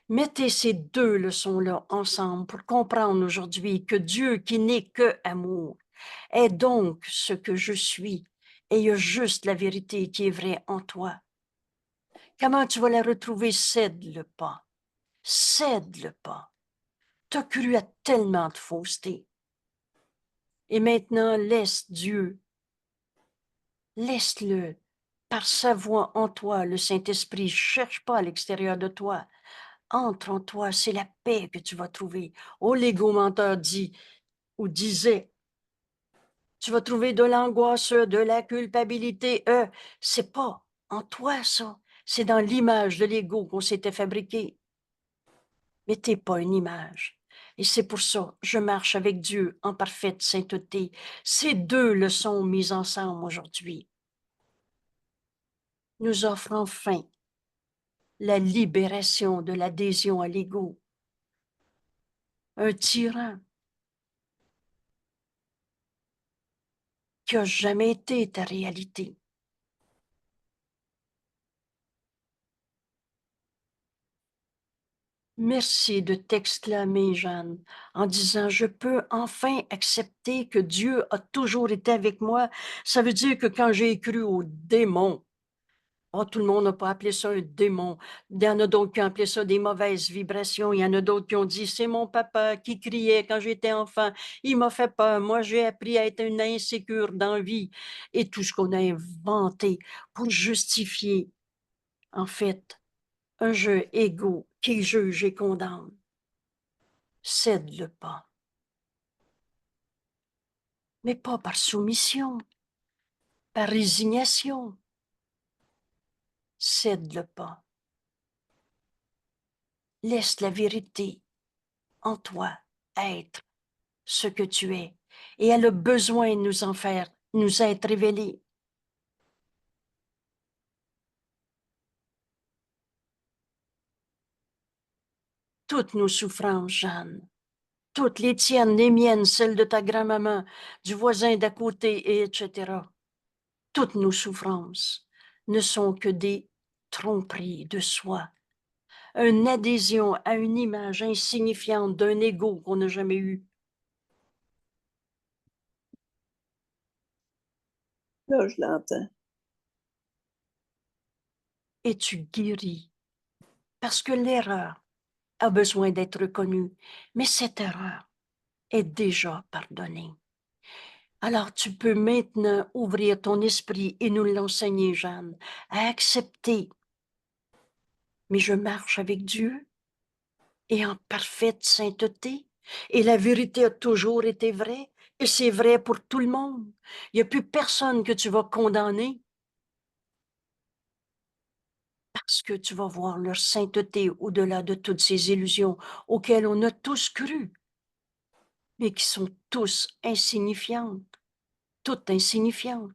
Mettez ces deux leçons-là ensemble pour comprendre aujourd'hui que Dieu qui n'est que amour est donc ce que je suis et il y a juste la vérité qui est vraie en toi. Comment tu vas la retrouver? Cède le pas. Cède le pas. T'as cru à tellement de fausseté. Et maintenant, laisse Dieu. Laisse-le. Par sa voix en toi, le Saint-Esprit, cherche pas à l'extérieur de toi. entre en toi, c'est la paix que tu vas trouver. Oh, l'ego menteur dit ou disait, tu vas trouver de l'angoisse, de la culpabilité. C'est pas en toi, ça. C'est dans l'image de l'ego qu'on s'était fabriqué. Mais t'es pas une image. Et c'est pour ça, je marche avec Dieu en parfaite sainteté. Ces deux leçons mises ensemble aujourd'hui nous offrent enfin la libération de l'adhésion à l'ego. Un tyran qui a jamais été ta réalité. Merci de t'exclamer, Jeanne, en disant, je peux enfin accepter que Dieu a toujours été avec moi. Ça veut dire que quand j'ai cru au démon, oh, tout le monde n'a pas appelé ça un démon. Il y en a d'autres qui ont appelé ça des mauvaises vibrations. Il y en a d'autres qui ont dit, c'est mon papa qui criait quand j'étais enfant. Il m'a fait peur. Moi, j'ai appris à être une insécure dans la vie. Et tout ce qu'on a inventé pour justifier, en fait, un jeu égo qui juge et condamne. Cède le pas. Mais pas par soumission, par résignation. Cède le pas. Laisse la vérité en toi être ce que tu es. Et elle a besoin de nous en faire, nous être révélée. Toutes nos souffrances, Jeanne, toutes les tiennes, les miennes, celles de ta grand-maman, du voisin d'à côté, et etc. Toutes nos souffrances ne sont que des tromperies de soi, une adhésion à une image insignifiante d'un ego qu'on n'a jamais eu. Là, je l'entends. Et tu guéris, parce que l'erreur a besoin d'être reconnue, mais cette erreur est déjà pardonnée. Alors tu peux maintenant ouvrir ton esprit et nous l'enseigner, Jeanne, à accepter. Mais je marche avec Dieu et en parfaite sainteté. Et la vérité a toujours été vraie. Et c'est vrai pour tout le monde. Il n'y a plus personne que tu vas condamner parce que tu vas voir leur sainteté au-delà de toutes ces illusions auxquelles on a tous cru, mais qui sont tous insignifiantes, toutes insignifiantes.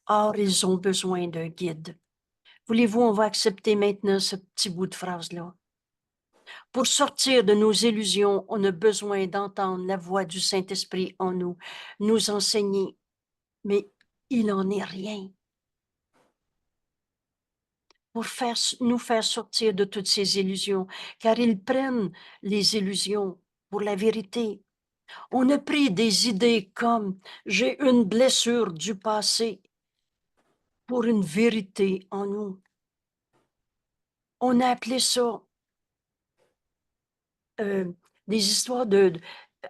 Or, ils ont besoin d'un guide. Voulez-vous, on va accepter maintenant ce petit bout de phrase-là. Pour sortir de nos illusions, on a besoin d'entendre la voix du Saint-Esprit en nous, nous enseigner. Mais il n'en est rien. Pour nous faire sortir de toutes ces illusions, car ils prennent les illusions pour la vérité. On a pris des idées comme j'ai une blessure du passé pour une vérité en nous. On a appelé ça des histoires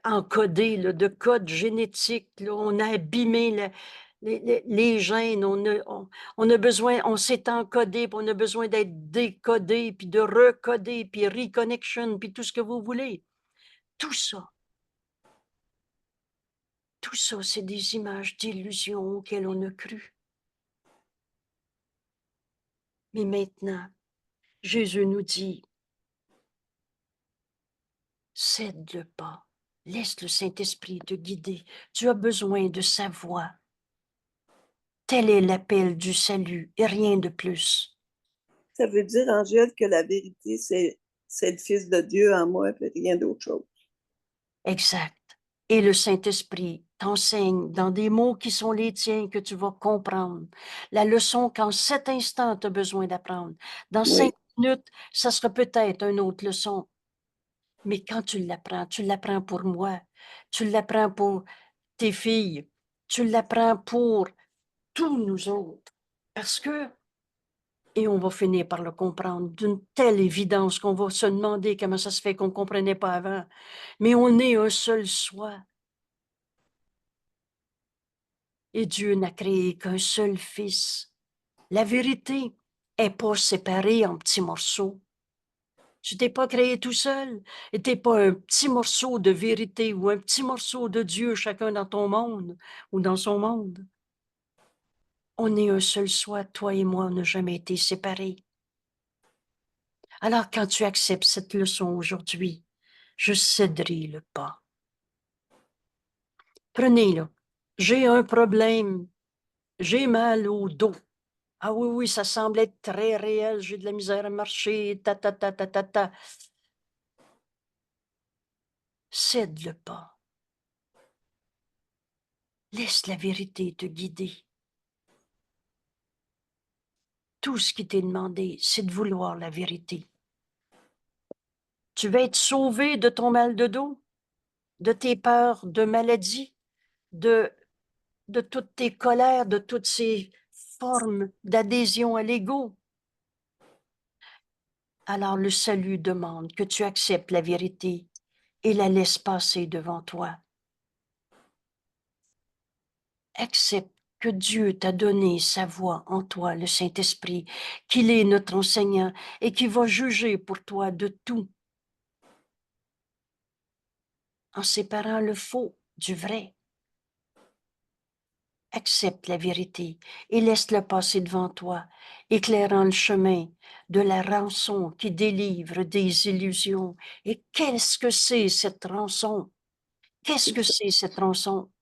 encodées, là, de codes génétiques. Là, on a abîmé les gènes. On a besoin, on s'est encodé, puis on a besoin d'être décodé, puis de recoder, puis reconnection, puis tout ce que vous voulez. Tout ça, c'est des images d'illusions auxquelles on a cru. Mais maintenant, Jésus nous dit, cède le pas, laisse le Saint-Esprit te guider. Tu as besoin de sa voix. Tel est l'appel du salut et rien de plus. Ça veut dire, Angèle, que la vérité, c'est le Fils de Dieu en moi, et rien d'autre chose. Exact. Et le Saint-Esprit t'enseigne dans des mots qui sont les tiens que tu vas comprendre. La leçon qu'en cet instant, tu as besoin d'apprendre. Dans Oui. 5 minutes, ça sera peut-être une autre leçon. Mais quand tu l'apprends pour moi, tu l'apprends pour tes filles, tu l'apprends pour tous nous autres. Parce que, et on va finir par le comprendre d'une telle évidence qu'on va se demander comment ça se fait qu'on ne comprenait pas avant. Mais on est un seul soi. Et Dieu n'a créé qu'un seul Fils. La vérité n'est pas séparée en petits morceaux. Tu t'es pas créé tout seul. Et t'es pas un petit morceau de vérité ou un petit morceau de Dieu, chacun dans ton monde ou dans son monde. On est un seul soi, toi et moi, on n'a jamais été séparés. Alors, quand tu acceptes cette leçon aujourd'hui, je céderai le pas. Prenez-le. J'ai un problème. J'ai mal au dos. Ah oui, oui, ça semble être très réel. J'ai de la misère à marcher. Ta, ta, ta, ta, ta, ta. Cède le pas. Laisse la vérité te guider. Tout ce qui t'est demandé, c'est de vouloir la vérité. Tu veux être sauvé de ton mal de dos, de tes peurs de maladie, de toutes tes colères, de toutes ces formes d'adhésion à l'ego. Alors le salut demande que tu acceptes la vérité et la laisses passer devant toi. Accepte que Dieu t'a donné sa voix en toi, le Saint-Esprit, qu'il est notre enseignant et qui va juger pour toi de tout, en séparant le faux du vrai. Accepte la vérité et laisse-le passer devant toi, éclairant le chemin de la rançon qui délivre des illusions. Et qu'est-ce que c'est cette rançon? Qu'est-ce que c'est cette rançon?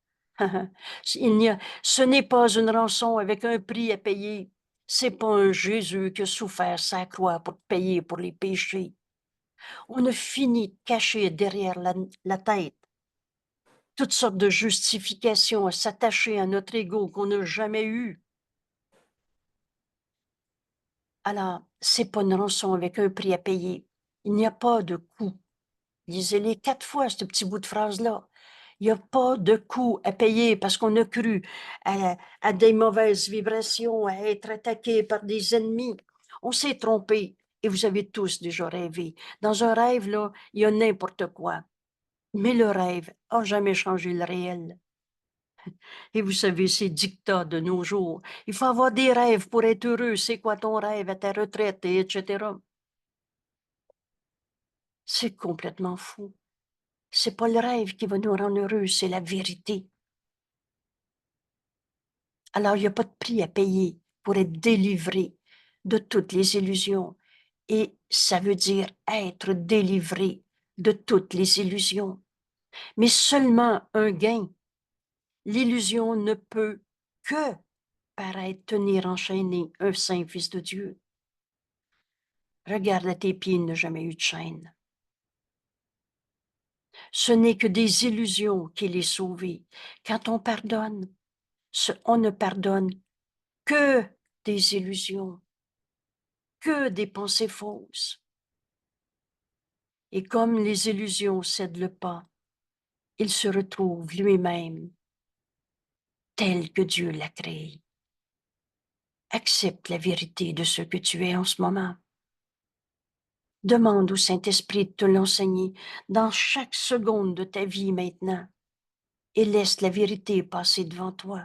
Ce n'est pas une rançon avec un prix à payer. C'est pas un Jésus qui a souffert sa croix pour payer pour les péchés. On a fini de cacher derrière la tête toutes sortes de justifications à s'attacher à notre ego qu'on n'a jamais eu. Alors, c'est pas une rançon avec un prix à payer. Il n'y a pas de coût. Lisez-les 4 fois, ce petit bout de phrase-là. Il n'y a pas de coût à payer parce qu'on a cru à des mauvaises vibrations, à être attaqué par des ennemis. On s'est trompé et vous avez tous déjà rêvé. Dans un rêve, là, il y a n'importe quoi. Mais le rêve n'a jamais changé le réel. Et vous savez, ces dictats de nos jours. Il faut avoir des rêves pour être heureux. C'est quoi ton rêve à ta retraite, etc. C'est complètement fou. C'est pas le rêve qui va nous rendre heureux, c'est la vérité. Alors, il n'y a pas de prix à payer pour être délivré de toutes les illusions. Et ça veut dire être délivré de toutes les illusions. Mais seulement un gain. L'illusion ne peut que paraître tenir enchaîné un saint fils de Dieu. Regarde à tes pieds, il n'a jamais eu de chaîne. Ce n'est que des illusions qu'il est sauvé. Quand on pardonne, on ne pardonne que des illusions, que des pensées fausses. Et comme les illusions cèdent le pas, il se retrouve lui-même tel que Dieu l'a créé. Accepte la vérité de ce que tu es en ce moment. Demande au Saint-Esprit de te l'enseigner dans chaque seconde de ta vie maintenant et laisse la vérité passer devant toi.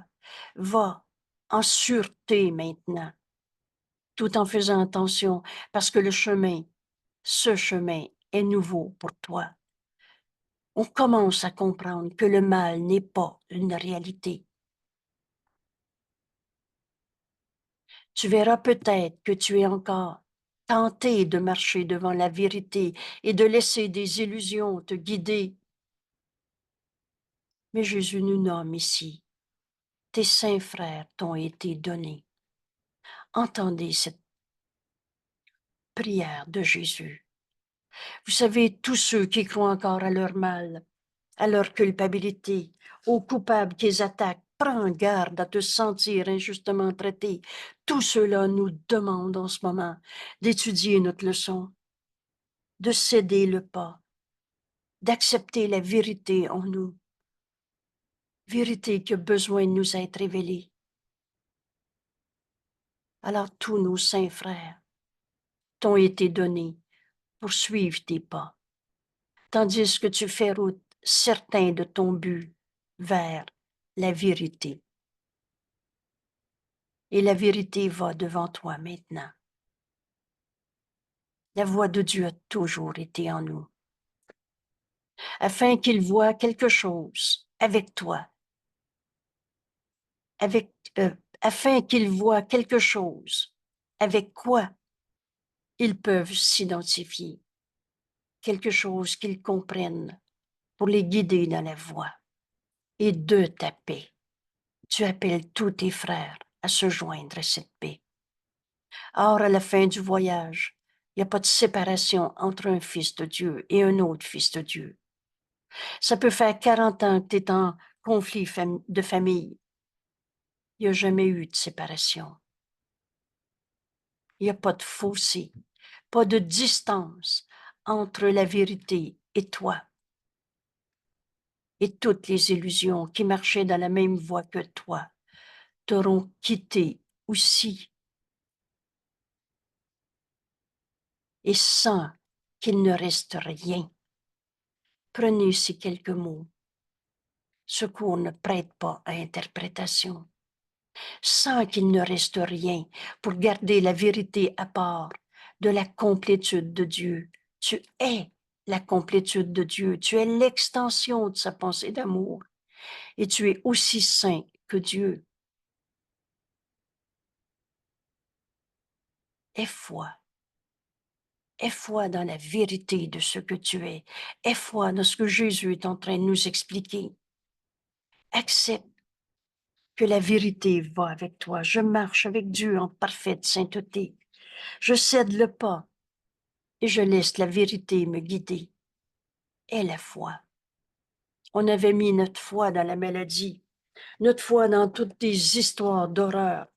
Va en sûreté maintenant, tout en faisant attention parce que ce chemin est nouveau pour toi. On commence à comprendre que le mal n'est pas une réalité. Tu verras peut-être que tu es encore tenté de marcher devant la vérité et de laisser des illusions te guider. Mais Jésus nous nomme ici. Tes saints frères t'ont été donnés. Entendez cette prière de Jésus. Vous savez, tous ceux qui croient encore à leur mal, à leur culpabilité, aux coupables qu'ils attaquent, prends garde à te sentir injustement traité. Tous ceux-là nous demandent en ce moment d'étudier notre leçon, de céder le pas, d'accepter la vérité en nous, vérité qui a besoin de nous être révélée. Alors tous nos saints frères t'ont été donnés pour suivre tes pas, tandis que tu fais route certain de ton but vers la vérité. Et la vérité va devant toi maintenant. La voix de Dieu a toujours été en nous, afin qu'il voie quelque chose avec toi, avec, afin qu'ils voient quelque chose avec quoi ils peuvent s'identifier, quelque chose qu'ils comprennent pour les guider dans la voie et de ta paix. Tu appelles tous tes frères à se joindre à cette paix. Or, à la fin du voyage, il n'y a pas de séparation entre un fils de Dieu et un autre fils de Dieu. Ça peut faire 40 ans que tu es en conflit de famille. Il n'y a jamais eu de séparation. Il n'y a pas de fossé, pas de distance entre la vérité et toi. Et toutes les illusions qui marchaient dans la même voie que toi t'auront quitté aussi. Et sans qu'il ne reste rien. Prenez ces quelques mots. Ce cours ne prête pas à interprétation. Sans qu'il ne reste rien pour garder la vérité à part de la complétude de Dieu. Tu es la complétude de Dieu. Tu es l'extension de sa pensée d'amour. Et tu es aussi saint que Dieu. Aie foi. Aie foi dans la vérité de ce que tu es. Aie foi dans ce que Jésus est en train de nous expliquer. Accepte que la vérité va avec toi. Je marche avec Dieu en parfaite sainteté. Je cède le pas et je laisse la vérité me guider. Aie la foi. On avait mis notre foi dans la maladie, notre foi dans toutes des histoires d'horreur.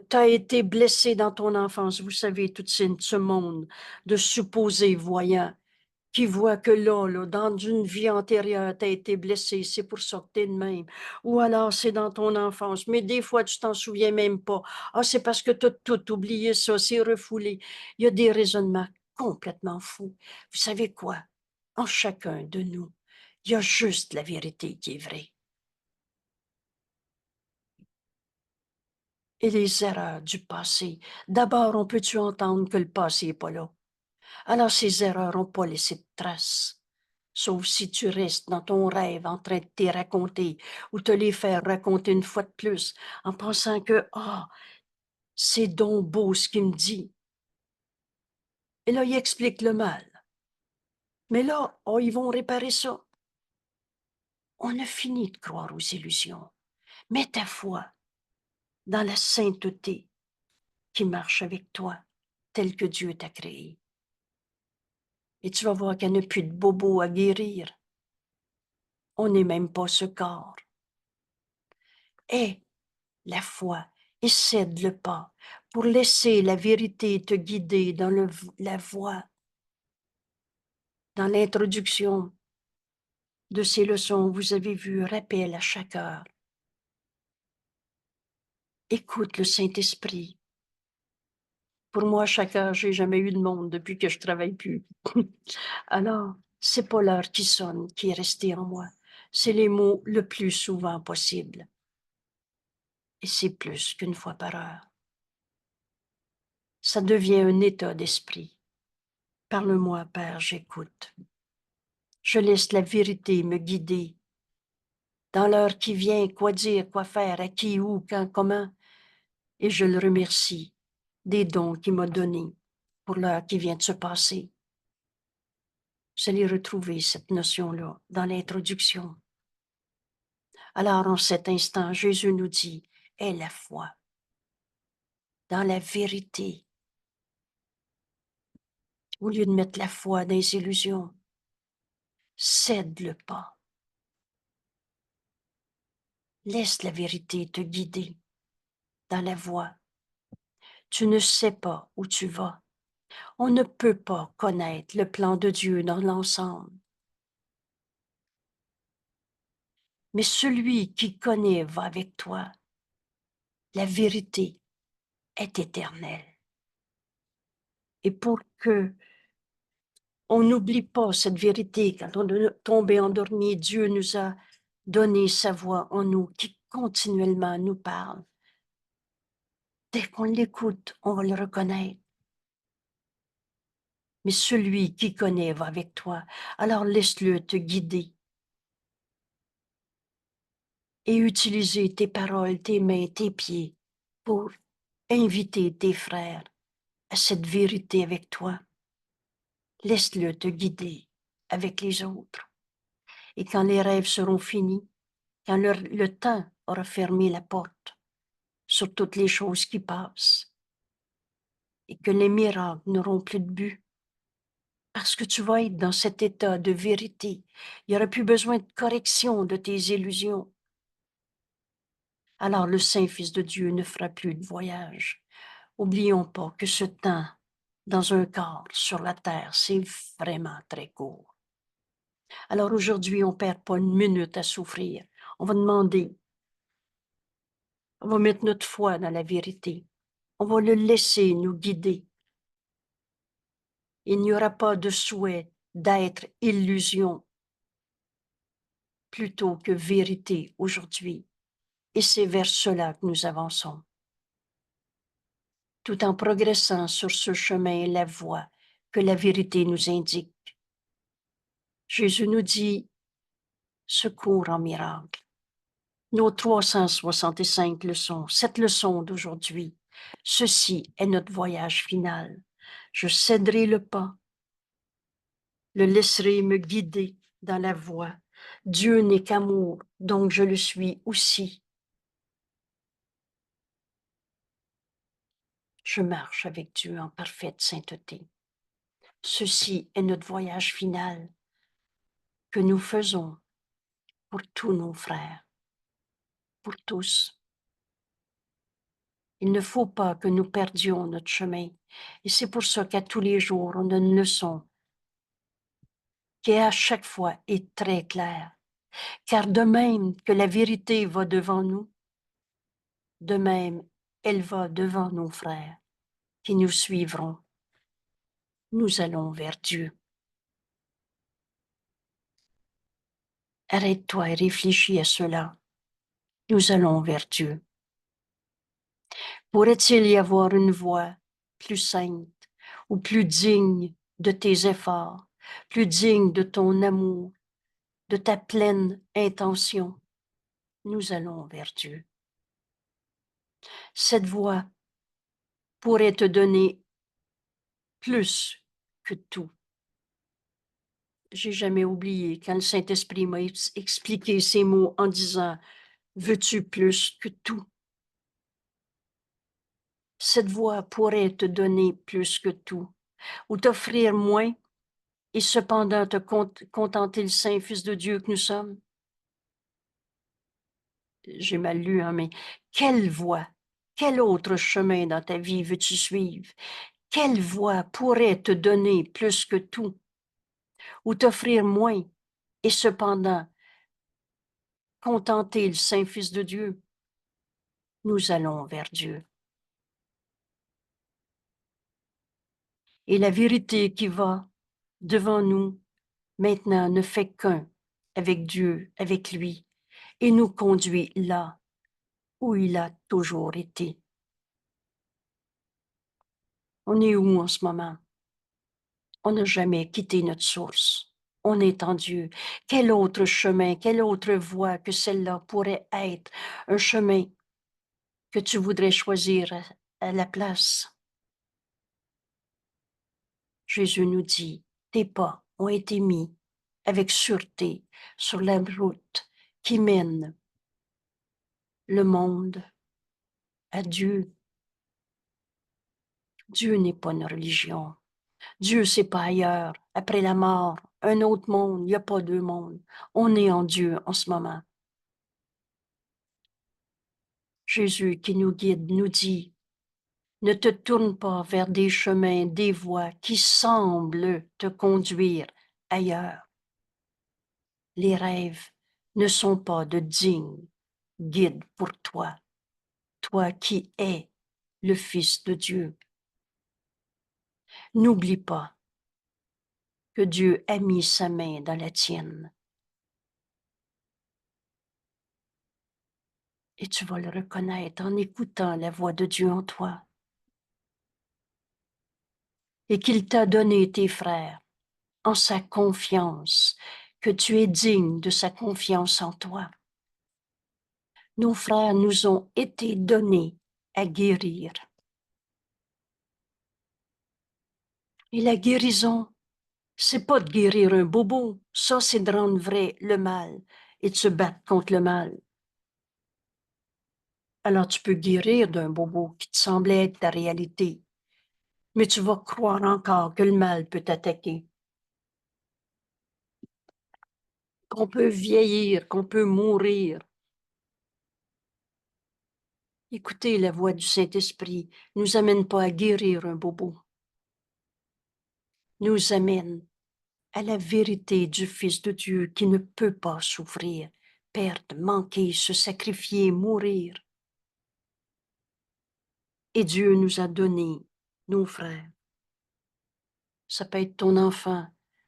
T'as été blessé dans ton enfance, vous savez, tout ce monde de supposés voyants qui voient que là, dans une vie antérieure, tu as été blessé, c'est pour ça que t'es de même. Ou alors, c'est dans ton enfance, mais des fois, tu t'en souviens même pas. Ah, c'est parce que tu as tout oublié ça, c'est refoulé. Il y a des raisonnements complètement fous. Vous savez quoi? En chacun de nous, il y a juste la vérité qui est vraie. Et les erreurs du passé. D'abord, on peut-tu entendre que le passé n'est pas là? Alors, ces erreurs n'ont pas laissé de traces. Sauf si tu restes dans ton rêve en train de te raconter ou te les faire raconter une fois de plus en pensant que, c'est donc beau ce qu'il me dit. Et là, il explique le mal. Mais là, ils vont réparer ça. On a fini de croire aux illusions. Mets ta foi dans la sainteté qui marche avec toi, tel que Dieu t'a créé. Et tu vas voir qu'il n'y a plus de bobos à guérir. On n'est même pas ce corps. Aie la foi et cède le pas pour laisser la vérité te guider dans la voie. Dans l'introduction de ces leçons, vous avez vu, rappel à chaque heure. Écoute le Saint-Esprit. Pour moi, à chaque heure, j'ai jamais eu de monde depuis que je travaille plus. Alors, c'est pas l'heure qui sonne qui est restée en moi. C'est les mots le plus souvent possible. Et c'est plus qu'une fois par heure. Ça devient un état d'esprit. Parle-moi, Père, j'écoute. Je laisse la vérité me guider. Dans l'heure qui vient, quoi dire, quoi faire, à qui, où, quand, comment. Et je le remercie des dons qu'il m'a donnés pour l'heure qui vient de se passer. Vous allez retrouver cette notion-là dans l'introduction. Alors, en cet instant, Jésus nous dit, aie la foi dans la vérité, au lieu de mettre la foi dans les illusions. Cède le pas. Laisse la vérité te guider dans la voie. Tu ne sais pas où tu vas. On ne peut pas connaître le plan de Dieu dans l'ensemble. Mais celui qui connaît va avec toi. La vérité est éternelle. Et pour que on n'oublie pas cette vérité, quand on est tombé endormi, Dieu nous a donné sa voix en nous qui continuellement nous parle. Dès qu'on l'écoute, on va le reconnaître. mais celui qui connaît va avec toi. Alors laisse-le te guider et utiliser tes paroles, tes mains, tes pieds pour inviter tes frères à cette vérité avec toi. Laisse-le te guider avec les autres. Et quand les rêves seront finis, quand le temps aura fermé la porte sur toutes les choses qui passent, et que les miracles n'auront plus de but, parce que tu vas être dans cet état de vérité. Il n'y aura plus besoin de correction de tes illusions. Alors le Saint-Fils de Dieu ne fera plus de voyage. Oublions pas que ce temps dans un corps sur la terre, c'est vraiment très court. Alors aujourd'hui, on ne perd pas une minute à souffrir. On va demander, on va mettre notre foi dans la vérité. On va le laisser nous guider. Il n'y aura pas de souhait d'être illusion plutôt que vérité aujourd'hui. Et c'est vers cela que nous avançons. Tout en progressant sur ce chemin et la voie que la vérité nous indique. Jésus nous dit, secours en miracle. Nos 365 leçons, cette leçon d'aujourd'hui, ceci est notre voyage final. Je céderai le pas, le laisserai me guider dans la voie. Dieu n'est qu'amour, donc je le suis aussi. Je marche avec Dieu en parfaite sainteté. Ceci est notre voyage final que nous faisons pour tous nos frères, pour tous. Il ne faut pas que nous perdions notre chemin. Et c'est pour ça qu'à tous les jours, on a une leçon qui à chaque fois est très claire. Car de même que la vérité va devant nous, de même elle va devant nos frères qui nous suivront. Nous allons vers Dieu. Arrête-toi et réfléchis à cela. Nous allons vers Dieu. Pourrait-il y avoir une voie plus sainte ou plus digne de tes efforts, plus digne de ton amour, de ta pleine intention? Nous allons vers Dieu. Cette voie pourrait te donner plus que tout. J'ai jamais oublié quand le Saint-Esprit m'a expliqué ces mots en disant « Veux-tu plus que tout? » Cette voie pourrait te donner plus que tout, ou t'offrir moins, et cependant te contenter le Saint-Fils de Dieu que nous sommes. J'ai mal lu, hein, mais quelle voie, quel autre chemin dans ta vie veux-tu suivre? Quelle voie pourrait te donner plus que tout, ou t'offrir moins, et cependant contenter le Saint-Fils de Dieu? Nous allons vers Dieu. Et la vérité qui va devant nous maintenant ne fait qu'un avec Dieu, avec lui, et nous conduit là où il a toujours été. On est où en ce moment? On n'a jamais quitté notre source. On est en Dieu. Quel autre chemin, quelle autre voie que celle-là pourrait être un chemin que tu voudrais choisir à la place? Jésus nous dit, tes pas ont été mis avec sûreté sur la route qui mène le monde à Dieu. Dieu n'est pas une religion. Dieu, c'est pas ailleurs. Après la mort, un autre monde, il n'y a pas deux mondes. On est en Dieu en ce moment. Jésus qui nous guide nous dit, ne te tourne pas vers des chemins, des voies qui semblent te conduire ailleurs. Les rêves ne sont pas de dignes guides pour toi, toi qui es le Fils de Dieu. N'oublie pas que Dieu a mis sa main dans la tienne. Et tu vas le reconnaître en écoutant la voix de Dieu en toi. et qu'il t'a donné tes frères en sa confiance, que tu es digne de sa confiance en toi. Nos frères nous ont été donnés à guérir. Et la guérison, c'est pas de guérir un bobo, ça c'est de rendre vrai le mal et de se battre contre le mal. Alors tu peux guérir d'un bobo qui te semblait être ta réalité, mais tu vas croire encore que le mal peut t'attaquer, qu'on peut vieillir, qu'on peut mourir. Écoutez, la voix du Saint-Esprit nous amène pas à guérir un bobo, nous amène à la vérité du Fils de Dieu qui ne peut pas souffrir, perdre, manquer, se sacrifier, mourir. Et Dieu nous a donné nos frères. Ça peut être ton enfant,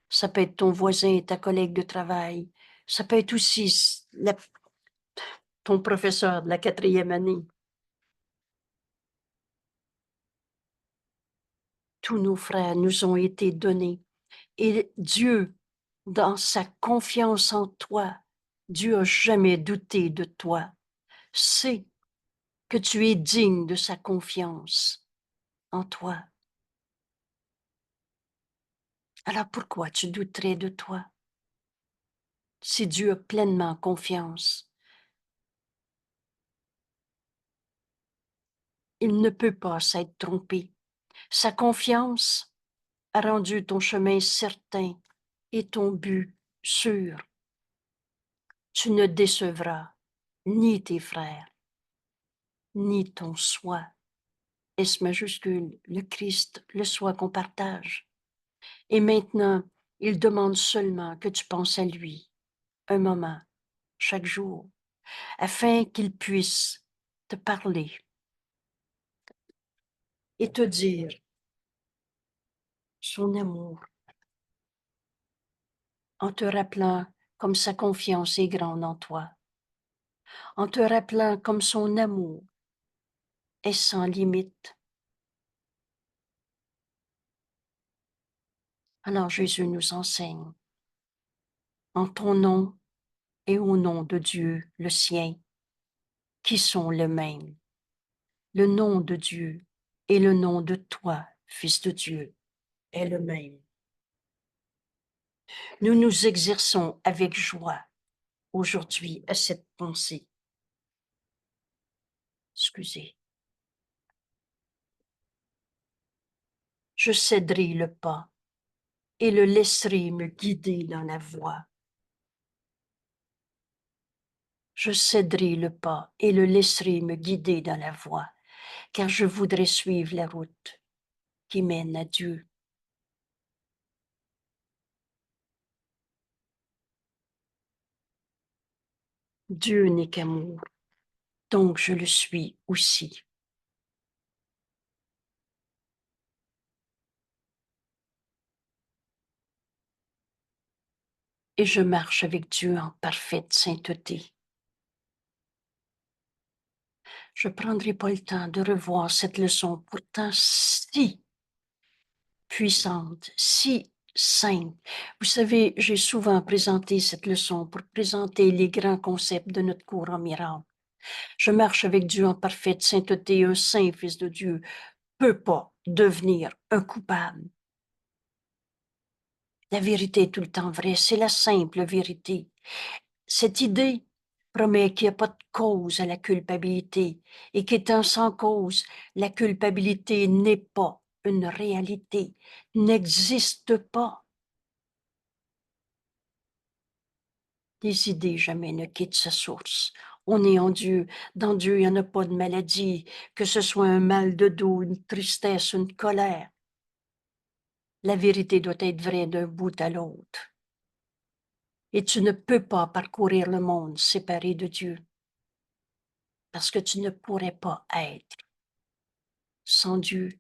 ça peut être ton voisin, ta collègue de travail, ça peut être aussi ton professeur de la 4e année. Tous nos frères nous ont été donnés. Et Dieu, dans sa confiance en toi, Dieu n'a jamais douté de toi. Sait que tu es digne de sa confiance en toi. Alors pourquoi tu douterais de toi? Si Dieu a pleinement confiance, il ne peut pas s'être trompé. Sa confiance a rendu ton chemin certain et ton but sûr. Tu ne décevras ni tes frères, ni ton soi. S majuscule, le Christ, le soi qu'on partage. Et maintenant, il demande seulement que tu penses à lui, un moment, chaque jour, afin qu'il puisse te parler et te dire son amour, en te rappelant comme sa confiance est grande en toi, en te rappelant comme son amour est sans limite. Alors Jésus nous enseigne, en ton nom et au nom de Dieu, le sien, qui sont le même, le nom de Dieu et le nom de toi, Fils de Dieu, est le même. Nous nous exerçons avec joie aujourd'hui à cette pensée. Excusez. Je céderai le pas et le laisserai me guider dans la voie. Je céderai le pas et le laisserai me guider dans la voie, car je voudrais suivre la route qui mène à Dieu. Dieu n'est qu'amour, donc je le suis aussi. Et je marche avec Dieu en parfaite sainteté. Je ne prendrai pas le temps de revoir cette leçon pourtant si puissante, si simple. Vous savez, j'ai souvent présenté cette leçon pour présenter les grands concepts de notre cours en miracle. Je marche avec Dieu en parfaite sainteté. Un saint fils de Dieu peut pas devenir un coupable. La vérité est tout le temps vraie, c'est la simple vérité. Cette idée promet qu'il n'y a pas de cause à la culpabilité et qu'étant sans cause, la culpabilité n'est pas une réalité, n'existe pas. Les idées jamais ne quittent sa source. On est en Dieu. Dans Dieu, il n'y en a pas de maladie, que ce soit un mal de dos, une tristesse, une colère. La vérité doit être vraie d'un bout à l'autre. Et tu ne peux pas parcourir le monde séparé de Dieu, parce que tu ne pourrais pas être sans Dieu.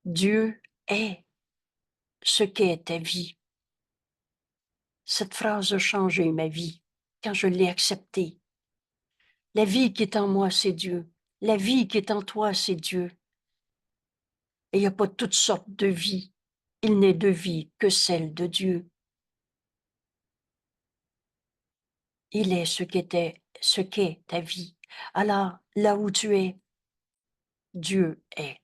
Dieu est ce qu'est ta vie. Cette phrase a changé ma vie quand je l'ai acceptée. La vie qui est en moi, c'est Dieu. La vie qui est en toi, c'est Dieu. Et il n'y a pas toutes sortes de vies. Il n'est de vie que celle de Dieu. Il est ce qu'est ta vie. Alors, là où tu es, Dieu est.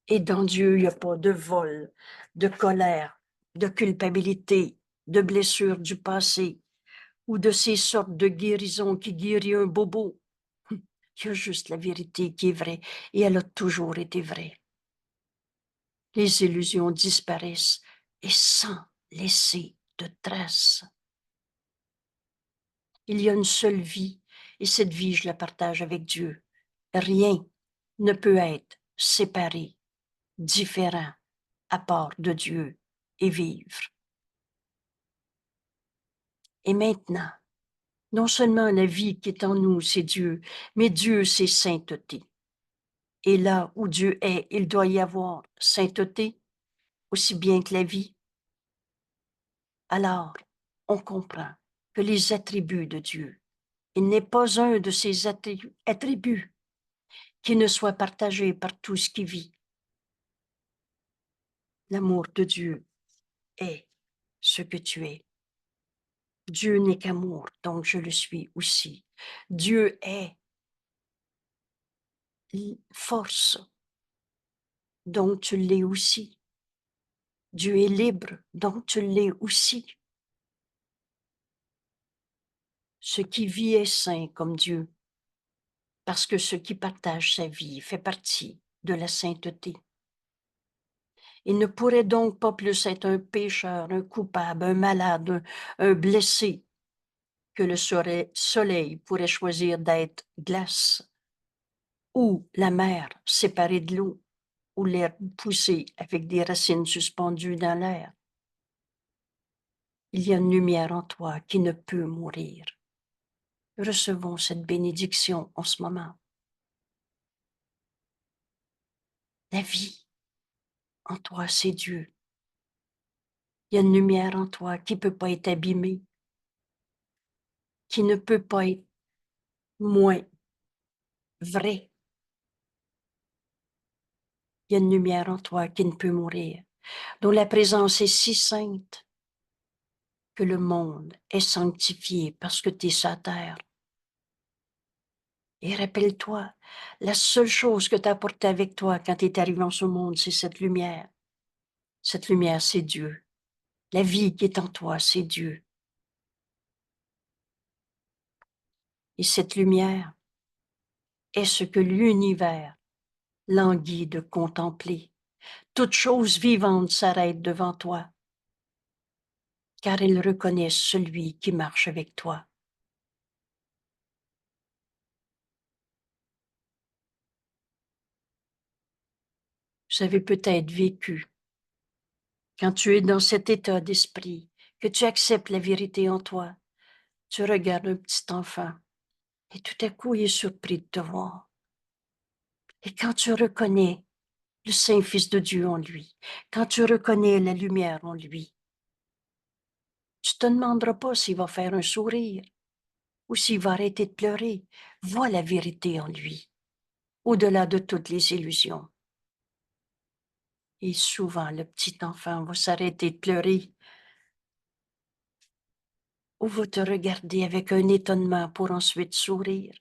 Et dans Dieu, il n'y a pas de vol, de colère, de culpabilité, de blessures du passé ou de ces sortes de guérisons qui guérit un bobo. Il y a juste la vérité qui est vraie et elle a toujours été vraie. Les illusions disparaissent et sans laisser de traces. Il y a une seule vie et cette vie, je la partage avec Dieu. Rien ne peut être séparé, différent, à part de Dieu et vivre. Et maintenant, non seulement la vie qui est en nous, c'est Dieu, mais Dieu, c'est sainteté. Et là où Dieu est, il doit y avoir sainteté, aussi bien que la vie. Alors, on comprend que les attributs de Dieu, il n'est pas un de ces attributs qui ne soit partagé par tout ce qui vit. L'amour de Dieu est ce que tu es. Dieu n'est qu'amour, donc je le suis aussi. Dieu est force, donc tu l'es aussi. Dieu est libre, donc tu l'es aussi. Ce qui vit est saint comme Dieu, parce que ce qui partage sa vie fait partie de la sainteté. Il ne pourrait donc pas plus être un pécheur, un coupable, un malade, un blessé, que le soleil pourrait choisir d'être glace, ou la mer séparée de l'eau, ou l'herbe poussée avec des racines suspendues dans l'air. Il y a une lumière en toi qui ne peut mourir. Recevons cette bénédiction en ce moment. La vie en toi, c'est Dieu. Il y a une lumière en toi qui ne peut pas être abîmée, qui ne peut pas être moins vraie. Il y a une lumière en toi qui ne peut mourir, dont la présence est si sainte que le monde est sanctifié parce que tu es sur terre. Et rappelle-toi, la seule chose que tu as apportée avec toi quand tu es arrivé dans ce monde, c'est cette lumière. Cette lumière, c'est Dieu. La vie qui est en toi, c'est Dieu. Et cette lumière est ce que l'univers languit de contempler. Toute chose vivante s'arrête devant toi, car elle reconnaît celui qui marche avec toi. Vous avez peut-être vécu, quand tu es dans cet état d'esprit, que tu acceptes la vérité en toi, tu regardes un petit enfant et tout à coup il est surpris de te voir. Et quand tu reconnais le Saint-Fils de Dieu en lui, quand tu reconnais la lumière en lui, tu ne te demanderas pas s'il va faire un sourire ou s'il va arrêter de pleurer. Vois la vérité en lui, au-delà de toutes les illusions. Et souvent, le petit enfant va s'arrêter de pleurer ou va te regarder avec un étonnement pour ensuite sourire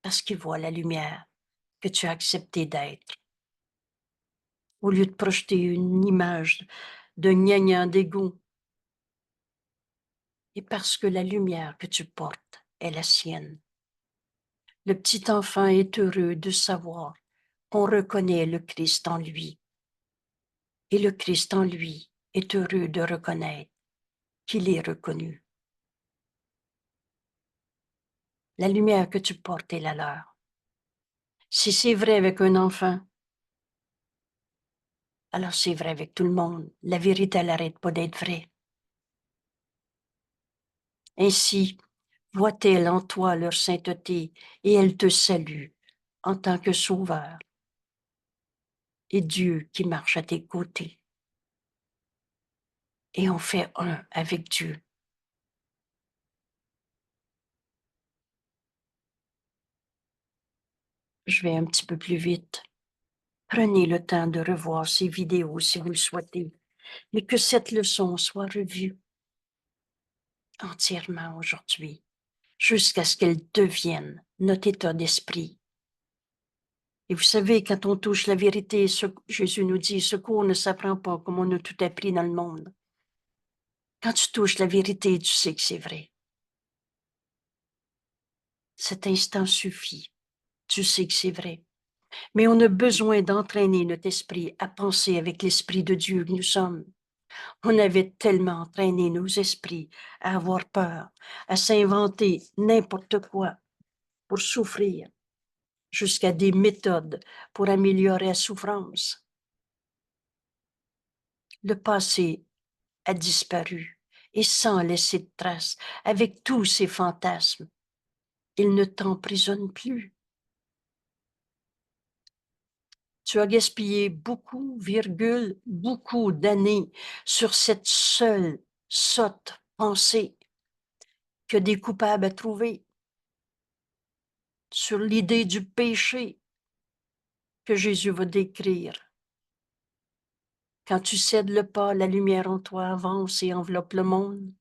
parce qu'il voit la lumière que tu as accepté d'être. Au lieu de projeter une image de gnangnan d'égout, et parce que la lumière que tu portes est la sienne. Le petit enfant est heureux de savoir qu'on reconnaît le Christ en lui. Et le Christ en lui est heureux de reconnaître qu'il est reconnu. La lumière que tu portes est la leur. Si c'est vrai avec un enfant, alors c'est vrai avec tout le monde. La vérité, elle n'arrête pas d'être vraie. Ainsi, voit-elle en toi leur sainteté et elle te salue en tant que sauveur et Dieu qui marche à tes côtés. Et on fait un avec Dieu. Je vais un petit peu plus vite Prenez le temps de revoir ces vidéos si vous le souhaitez, mais que cette leçon soit revue entièrement aujourd'hui, jusqu'à ce qu'elle devienne notre état d'esprit. Et vous savez, quand on touche la vérité, Jésus nous dit, ce cours ne s'apprend pas comme on a tout appris dans le monde. Quand tu touches la vérité, tu sais que c'est vrai. Cet instant suffit. Tu sais que c'est vrai. Mais on a besoin d'entraîner notre esprit à penser avec l'esprit de Dieu que nous sommes. On avait tellement entraîné nos esprits à avoir peur, à s'inventer n'importe quoi pour souffrir, jusqu'à des méthodes pour améliorer la souffrance. Le passé a disparu et sans laisser de traces, avec tous ses fantasmes. Il ne t'emprisonne plus. Tu as gaspillé beaucoup d'années sur cette seule sotte pensée que des coupables à trouver, sur l'idée du péché que Jésus va décrire. Quand tu cèdes le pas, la lumière en toi avance et enveloppe le monde.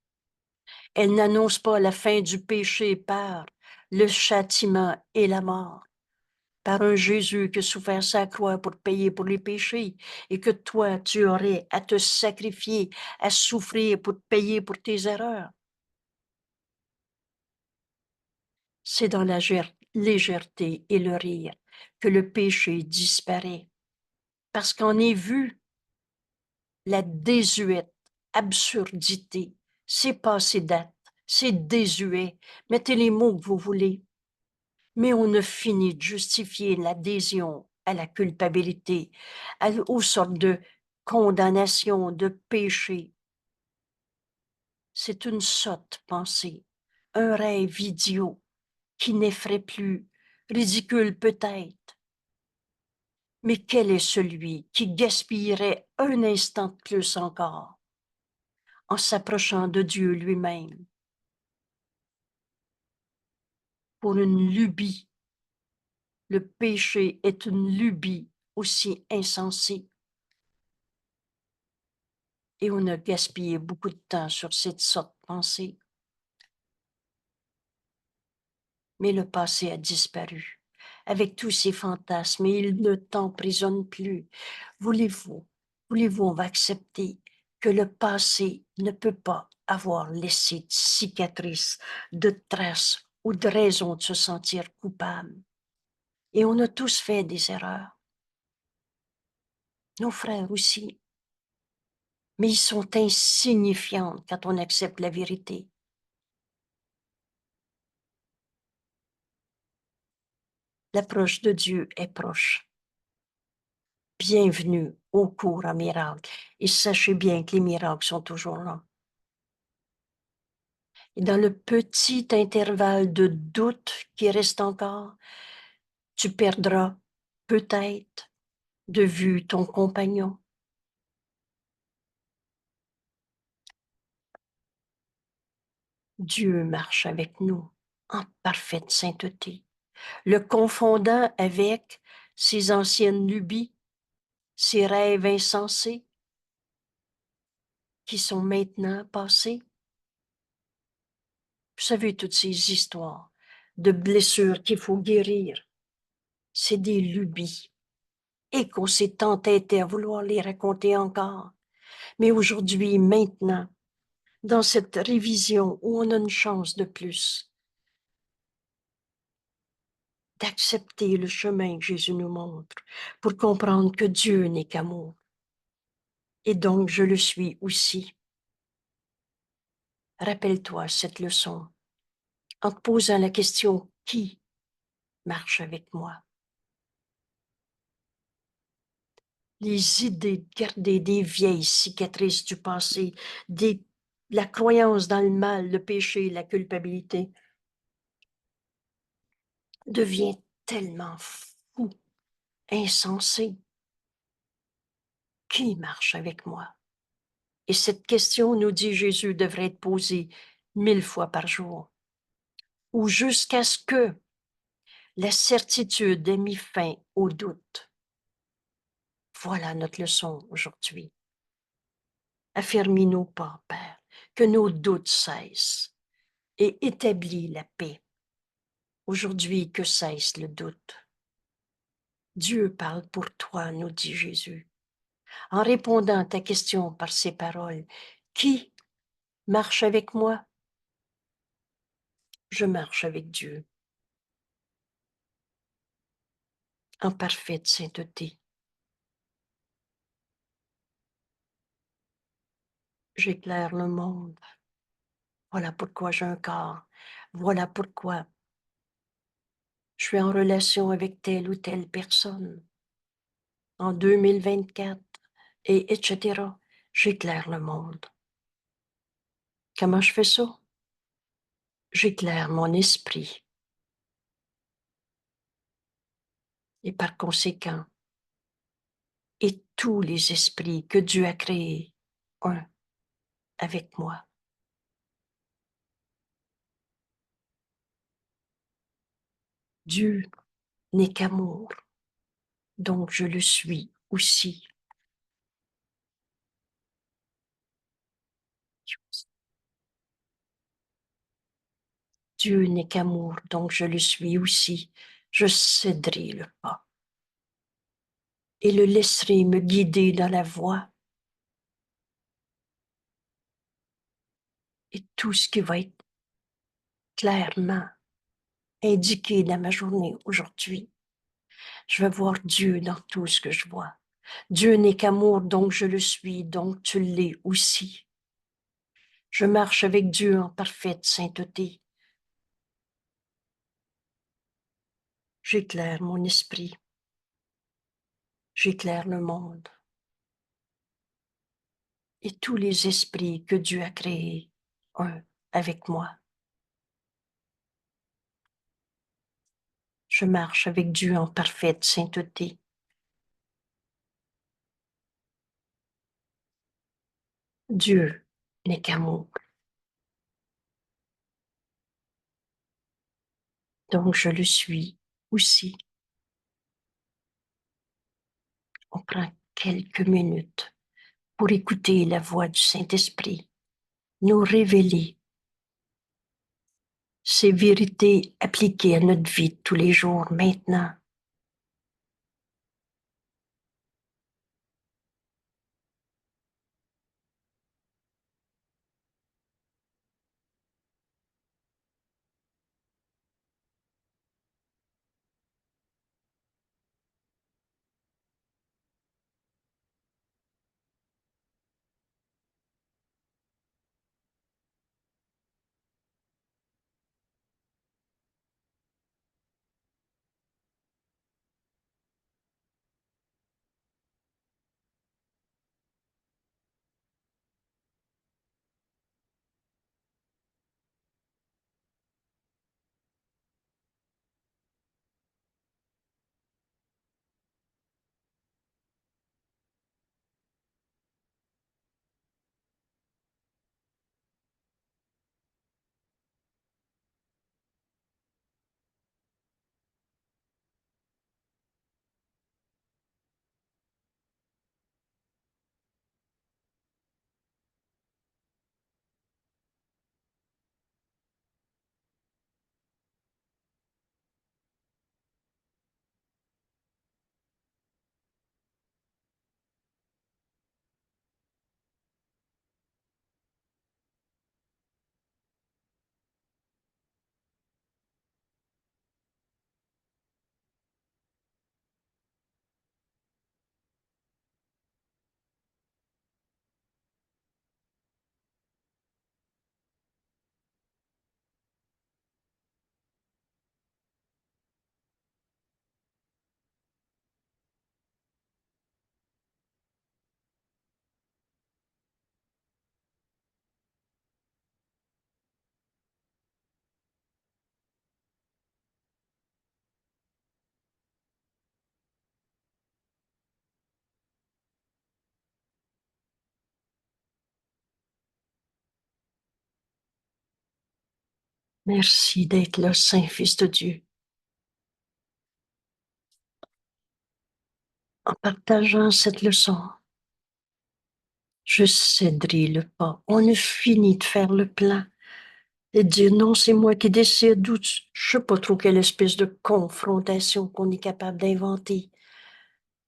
Elle n'annonce pas la fin du péché par le châtiment et la mort, par un Jésus qui a souffert sa croix pour payer pour les péchés et que toi, tu aurais à te sacrifier, à souffrir pour payer pour tes erreurs. C'est dans la légèreté et le rire que le péché disparaît, parce qu'on est vu la désuète absurdité, c'est passé date, c'est désuet, mettez les mots que vous voulez, mais on a fini de justifier l'adhésion à la culpabilité, aux sortes de condamnations, de péché. C'est une sotte pensée, un rêve idiot qui n'effraie plus, ridicule peut-être. Mais quel est celui qui gaspillerait un instant de plus encore en s'approchant de Dieu lui-même pour une lubie? Le péché est une lubie aussi insensée. Et on a gaspillé beaucoup de temps sur cette sorte de pensée. Mais le passé a disparu avec tous ses fantasmes et il ne t'emprisonne plus. Voulez-vous, on va accepter que le passé ne peut pas avoir laissé de cicatrices, de traces ou de raison de se sentir coupable. Et on a tous fait des erreurs. Nos frères aussi. Mais ils sont insignifiants quand on accepte la vérité. L'approche de Dieu est proche. Bienvenue au cours en miracle. Et sachez bien que les miracles sont toujours là. Et dans le petit intervalle de doute qui reste encore, tu perdras peut-être de vue ton compagnon. Dieu marche avec nous en parfaite sainteté, le confondant avec ses anciennes lubies, ses rêves insensés qui sont maintenant passés. Vous savez, toutes ces histoires de blessures qu'il faut guérir, c'est des lubies et qu'on s'est entêté à vouloir les raconter encore. Mais aujourd'hui, maintenant, dans cette révision où on a une chance de plus d'accepter le chemin que Jésus nous montre pour comprendre que Dieu n'est qu'amour. Et donc, je le suis aussi. Rappelle-toi cette leçon en te posant la question « Qui marche avec moi ?» Les idées de garder des vieilles cicatrices du passé, la croyance dans le mal, le péché, la culpabilité, devient tellement fou, insensé. Qui marche avec moi? Et cette question, nous dit Jésus, devrait être posée 1000 fois par jour, ou jusqu'à ce que la certitude ait mis fin au doute. Voilà notre leçon aujourd'hui. Affermis nos pas, Père, que nos doutes cessent et établis la paix. Aujourd'hui, que cesse le doute. Dieu parle pour toi, nous dit Jésus. En répondant à ta question par ces paroles, qui marche avec moi? Je marche avec Dieu, en parfaite sainteté. J'éclaire le monde. Voilà pourquoi j'ai un corps. Voilà pourquoi je suis en relation avec telle ou telle personne. En 2024, et etc. J'éclaire le monde. Comment je fais ça? J'éclaire mon esprit. Et par conséquent, et tous les esprits que Dieu a créés, un avec moi. Dieu n'est qu'amour, donc je le suis aussi. Dieu n'est qu'amour, donc je le suis aussi. Je céderai le pas et le laisserai me guider dans la voie. Et tout ce qui va être clairement indiqué dans ma journée aujourd'hui, je vais voir Dieu dans tout ce que je vois. Dieu n'est qu'amour, donc je le suis, donc tu l'es aussi. Je marche avec Dieu en parfaite sainteté. J'éclaire mon esprit. J'éclaire le monde. Et tous les esprits que Dieu a créés, un avec moi. Je marche avec Dieu en parfaite sainteté. Dieu n'est qu'amour. Donc je le suis aussi. On prend quelques minutes pour écouter la voix du Saint-Esprit, nous révéler ces vérités appliquées à notre vie de tous les jours maintenant. Merci d'être là, Saint Fils de Dieu. En partageant cette leçon, je céderai le pas. On a fini de faire le plan et de dire non, c'est moi qui décide, ou je sais pas trop quelle espèce de confrontation qu'on est capable d'inventer.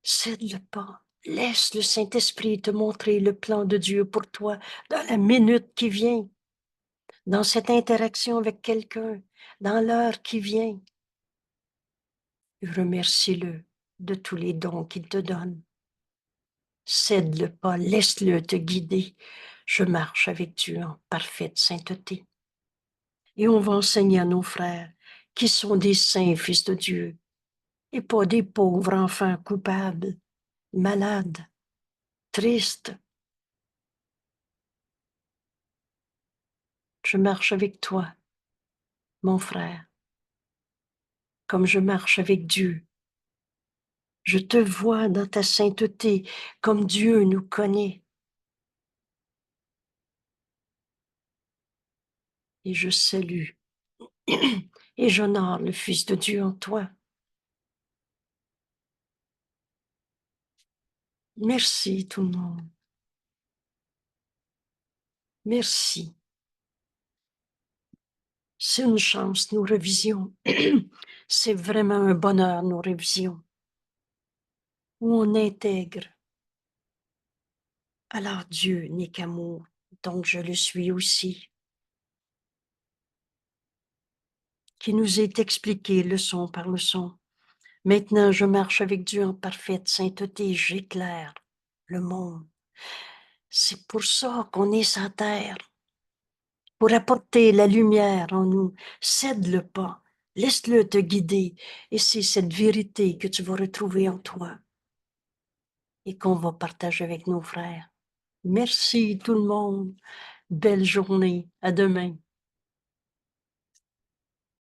Cède le pas. Laisse le Saint-Esprit te montrer le plan de Dieu pour toi dans la minute qui vient, dans cette interaction avec quelqu'un, dans l'heure qui vient. Remercie-le de tous les dons qu'il te donne. Cède le pas, laisse-le te guider. Je marche avec Dieu en parfaite sainteté. Et on va enseigner à nos frères qui sont des saints fils de Dieu et pas des pauvres enfants coupables, malades, tristes. Je marche avec toi, mon frère, comme je marche avec Dieu. Je te vois dans ta sainteté comme Dieu nous connaît. Et je salue et j'honore le Fils de Dieu en toi. Merci tout le monde. Merci. C'est une chance, nos révisions. C'est vraiment un bonheur, nos révisions, où on intègre. Alors Dieu n'est qu'amour, donc je le suis aussi. Qui nous est expliqué leçon par leçon. Maintenant, je marche avec Dieu en parfaite sainteté, j'éclaire le monde. C'est pour ça qu'on est sur terre, pour apporter la lumière en nous. Cède le pas, laisse-le te guider, et c'est cette vérité que tu vas retrouver en toi et qu'on va partager avec nos frères. Merci tout le monde. Belle journée. À demain.